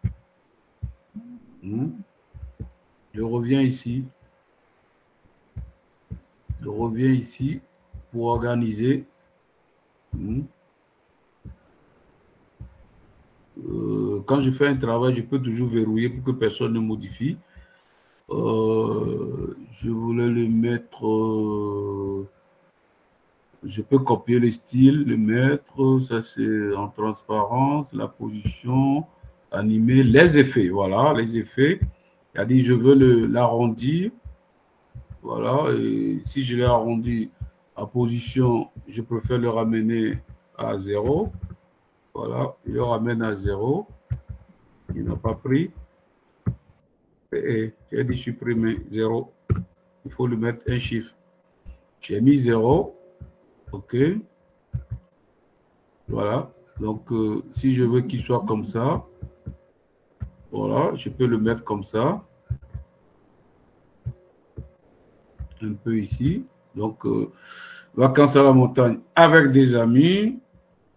Je reviens ici. Je reviens ici pour organiser. Quand je fais un travail, je peux toujours verrouiller pour que personne ne modifie. Je voulais le mettre... je peux copier le style, le mettre. Ça, c'est en transparence, la position, animer, les effets. Voilà, les effets. Il a dit, je veux l'arrondir. Voilà, et si je l'ai arrondi à position, je préfère le ramener à 0. Voilà, je le ramène à 0. Il n'a pas pris. Et j'ai dit supprimer 0. Il faut lui mettre un chiffre. J'ai mis 0. OK. Voilà. Donc, si je veux qu'il soit comme ça, voilà, je peux le mettre comme ça. Un peu ici. Donc, vacances à la montagne avec des amis.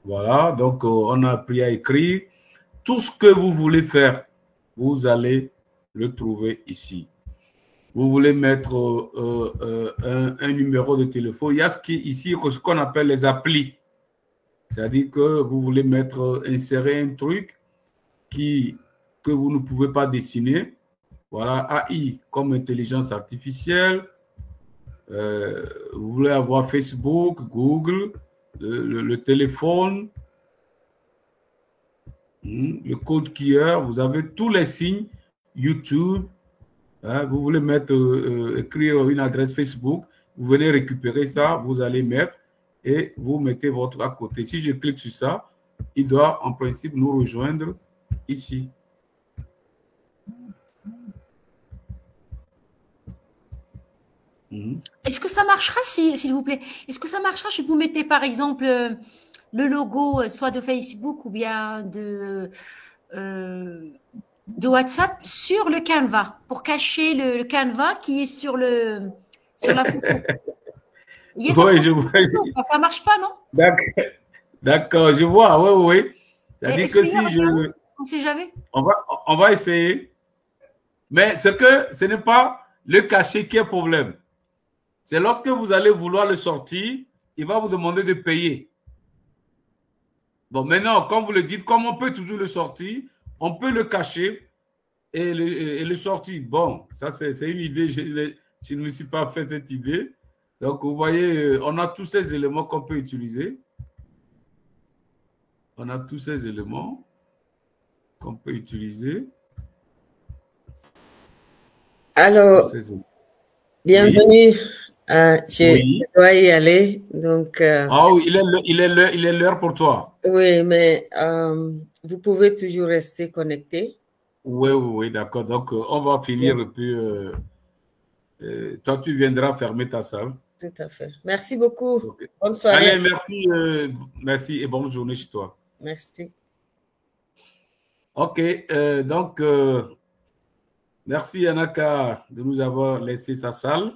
Voilà. Donc, on a appris à écrire. Tout ce que vous voulez faire, vous allez le trouver ici. vous voulez mettre un numéro de téléphone. Il y a ici ce qu'on appelle les applis. C'est-à-dire que vous voulez insérer un truc que vous ne pouvez pas dessiner. Voilà, AI comme intelligence artificielle. Vous voulez avoir Facebook, Google, le téléphone, le code QR. Vous avez tous les signes. YouTube. Vous voulez écrire une adresse Facebook. Vous venez récupérer ça. Vous allez mettre et vous mettez votre à côté. Si je clique sur ça, il doit en principe nous rejoindre ici. Est-ce que ça marchera, s'il vous plaît? Est-ce que ça marchera si vous mettez, par exemple, le logo soit de Facebook ou bien de WhatsApp sur le Canva pour cacher le Canva qui est sur la photo? Oui, ça marche pas, non? D'accord, je vois. Oui. C'est-à-dire que si on sait jamais. On va essayer. Mais ce n'est pas le cacher qui est problème. C'est lorsque vous allez vouloir le sortir, il va vous demander de payer. Bon, maintenant, comme vous le dites, comme on peut toujours le sortir, on peut le cacher et le sortir. Bon, ça c'est une idée, je ne me suis pas fait cette idée. Donc, vous voyez, on a tous ces éléments qu'on peut utiliser. On a tous ces éléments qu'on peut utiliser. Alors, bienvenue. Je dois y aller. Donc, ah oui, il est l'heure pour toi. Oui, mais vous pouvez toujours rester connecté. Oui, d'accord. Donc, on va finir et puis toi, tu viendras fermer ta salle. Tout à fait. Merci beaucoup. Okay. Bonne soirée. Allez, merci et bonne journée chez toi. Merci. Ok, donc, merci Anaka de nous avoir laissé sa salle.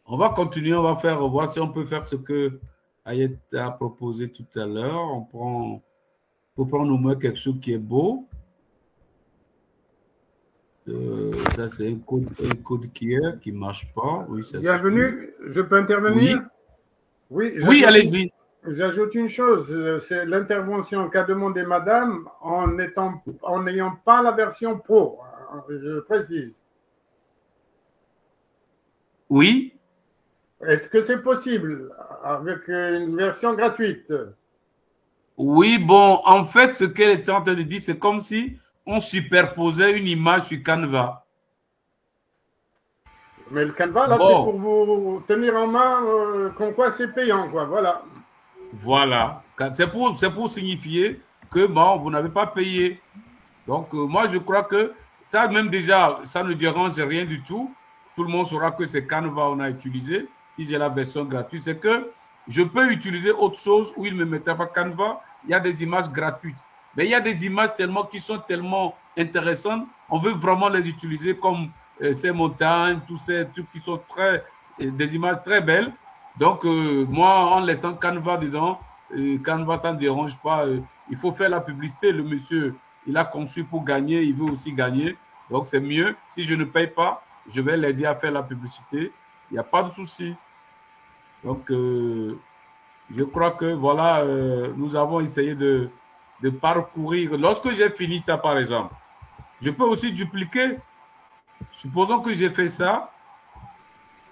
On va continuer, on va voir si on peut faire ce que Ayet a proposé tout à l'heure. On prend au moins quelque chose qui est beau. Ça, c'est un code qui ne marche pas. Oui, ça, bienvenue, je peux intervenir? Oui, allez-y. J'ajoute une chose, c'est l'intervention qu'a demandé madame en n'ayant pas la version pro, je précise. Oui. Est-ce que c'est possible avec une version gratuite? Oui, bon, en fait, ce qu'elle était en train de dire, c'est comme si on superposait une image sur Canva. Mais le Canva, là, c'est pour vous tenir en main, comme quoi c'est payant, quoi, voilà. Voilà, c'est pour signifier que, bon, vous n'avez pas payé. Donc, moi, je crois que ça, même déjà, ça ne dérange rien du tout. Tout le monde saura que c'est Canva qu'on a utilisé. Si j'ai la version gratuite, c'est que je peux utiliser autre chose où il ne me mettait pas Canva. Il y a des images gratuites. Mais il y a des images qui sont tellement intéressantes. On veut vraiment les utiliser comme ces montagnes, tous ces trucs qui sont des images très belles. Donc, moi, en laissant Canva dedans, Canva, ça ne dérange pas. Il faut faire la publicité. Le monsieur, il a conçu pour gagner. Il veut aussi gagner. Donc, c'est mieux. Si je ne paye pas, je vais l'aider à faire la publicité. Il n'y a pas de souci. Donc, je crois que, voilà, nous avons essayé de parcourir. Lorsque j'ai fini ça, par exemple, je peux aussi dupliquer. Supposons que j'ai fait ça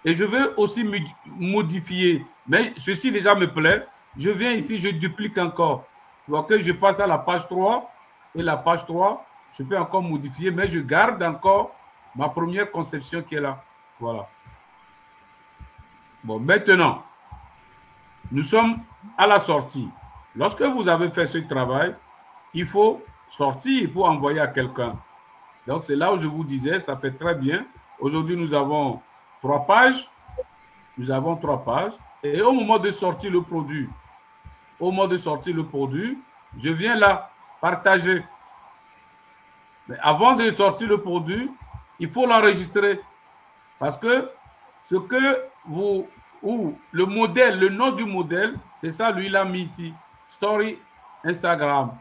et je veux aussi modifier. Mais ceci déjà me plaît. Je viens ici, je duplique encore. Donc, je passe à la page 3 et la page 3, je peux encore modifier, mais je garde encore ma première conception qui est là. Voilà. Bon, maintenant, nous sommes à la sortie. Lorsque vous avez fait ce travail, il faut sortir pour envoyer à quelqu'un. Donc, c'est là où je vous disais, ça fait très bien. Aujourd'hui, nous avons 3 pages. Nous avons 3 pages. Et au moment de sortir le produit, je viens là, partager. Mais avant de sortir le produit, il faut l'enregistrer. Parce que ce que le modèle, le nom du modèle, c'est ça, lui, il a mis ici. Story Instagram.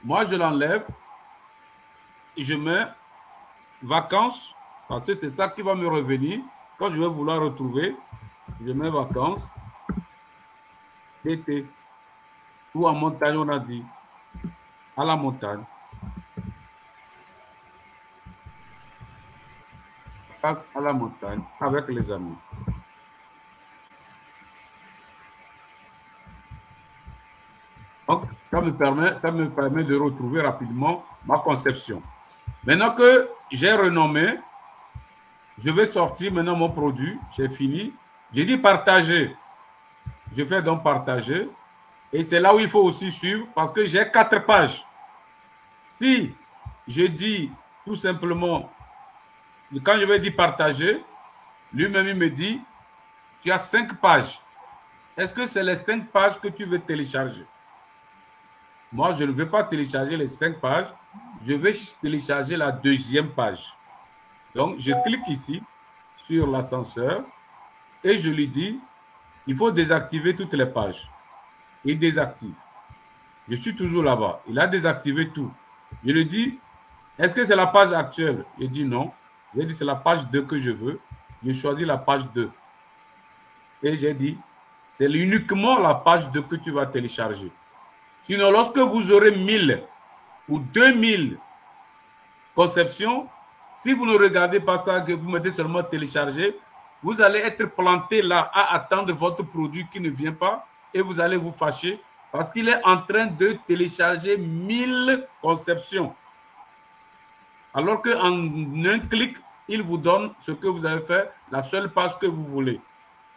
Moi, je l'enlève et je mets vacances Parce que c'est ça qui va me revenir quand je vais vouloir retrouver mes vacances d'été. Ou en montagne, on a dit. À la montagne. À la montagne avec les amis. Donc, ça me permet de retrouver rapidement ma conception. Maintenant que j'ai renommé, je vais sortir maintenant mon produit. J'ai fini. J'ai dit partager. Je fais donc partager. Et c'est là où il faut aussi suivre parce que j'ai 4 pages. Si je dis tout simplement, quand je vais dire partager, lui-même il me dit, tu as 5 pages. Est-ce que c'est les 5 pages que tu veux télécharger? Moi, je ne vais pas télécharger les 5 pages. Je vais télécharger la 2e page. Donc, je clique ici sur l'ascenseur et je lui dis, il faut désactiver toutes les pages. Il désactive. Je suis toujours là-bas. Il a désactivé tout. Je lui dis, est-ce que c'est la page actuelle? Il dit non. J'ai dit, c'est la page 2 que je veux. J'ai choisi la page 2. Et j'ai dit, c'est uniquement la page 2 que tu vas télécharger. Sinon, lorsque vous aurez 1000 ou 2000 conceptions, si vous ne regardez pas ça, que vous mettez seulement télécharger, vous allez être planté là à attendre votre produit qui ne vient pas et vous allez vous fâcher parce qu'il est en train de télécharger 1000 conceptions. Alors qu'en un clic, il vous donne ce que vous avez fait, la seule page que vous voulez.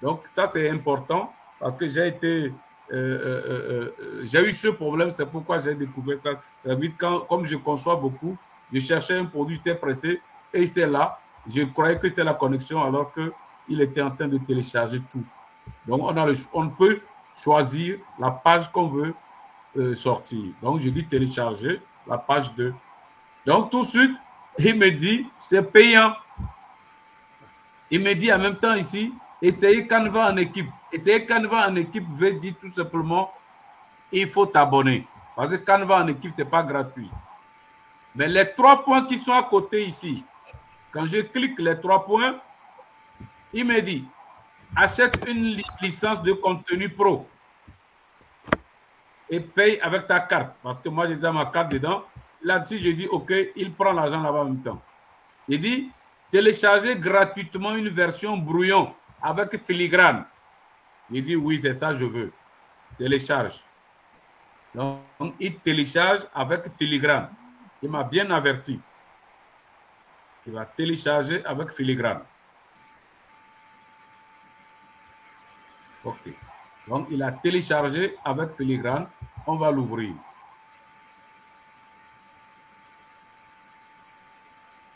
Donc ça, c'est important parce que j'ai eu ce problème, c'est pourquoi j'ai découvert ça. Comme je conçois beaucoup, je cherchais un produit, j'étais pressé et j'étais là. Je croyais que c'était la connexion alors qu'il était en train de télécharger tout. Donc on peut choisir la page qu'on veut sortir. Donc je dis télécharger la page 2. Donc tout de suite, il me dit c'est payant. Il me dit en même temps ici, essayez Canva en équipe. Essayer Canva en équipe veut dire tout simplement, il faut t'abonner. Parce que Canva en équipe, ce n'est pas gratuit. Mais les 3 points qui sont à côté ici, quand je clique les 3 points, il me dit, achète une licence de contenu pro et paye avec ta carte. Parce que moi, j'ai ma carte dedans. Là-dessus, je dis, OK, il prend l'argent là-bas en même temps. Il dit, télécharger gratuitement une version brouillon avec filigrane. Il dit, oui, c'est ça, je veux. Télécharge. Donc, il télécharge avec filigrane. Il m'a bien averti. Il va télécharger avec filigrane. OK. Donc, il a téléchargé avec filigrane. On va l'ouvrir.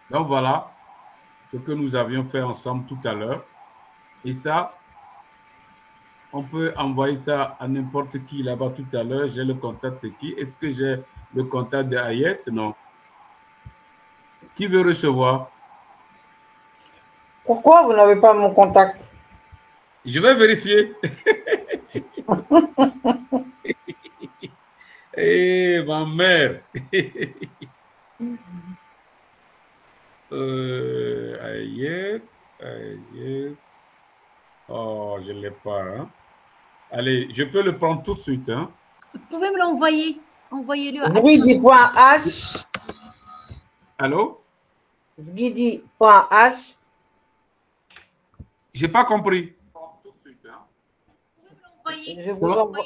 Donc, voilà ce que nous avions fait ensemble tout à l'heure. Et ça, on peut envoyer ça à n'importe qui là-bas tout à l'heure. J'ai le contact de qui? Est-ce que j'ai le contact de Hayet? Non. Qui veut recevoir? Pourquoi vous n'avez pas mon contact? Je vais vérifier. Eh, ma mère. Hayet. Oh, je ne l'ai pas. Hein? Allez, je peux le prendre tout de suite. Hein? Vous pouvez me l'envoyer. Envoyez-le à Zgidi.h. Allô? Zgidi.h. J'ai pas compris. Vous pouvez me l'envoyer. Je vous envoie.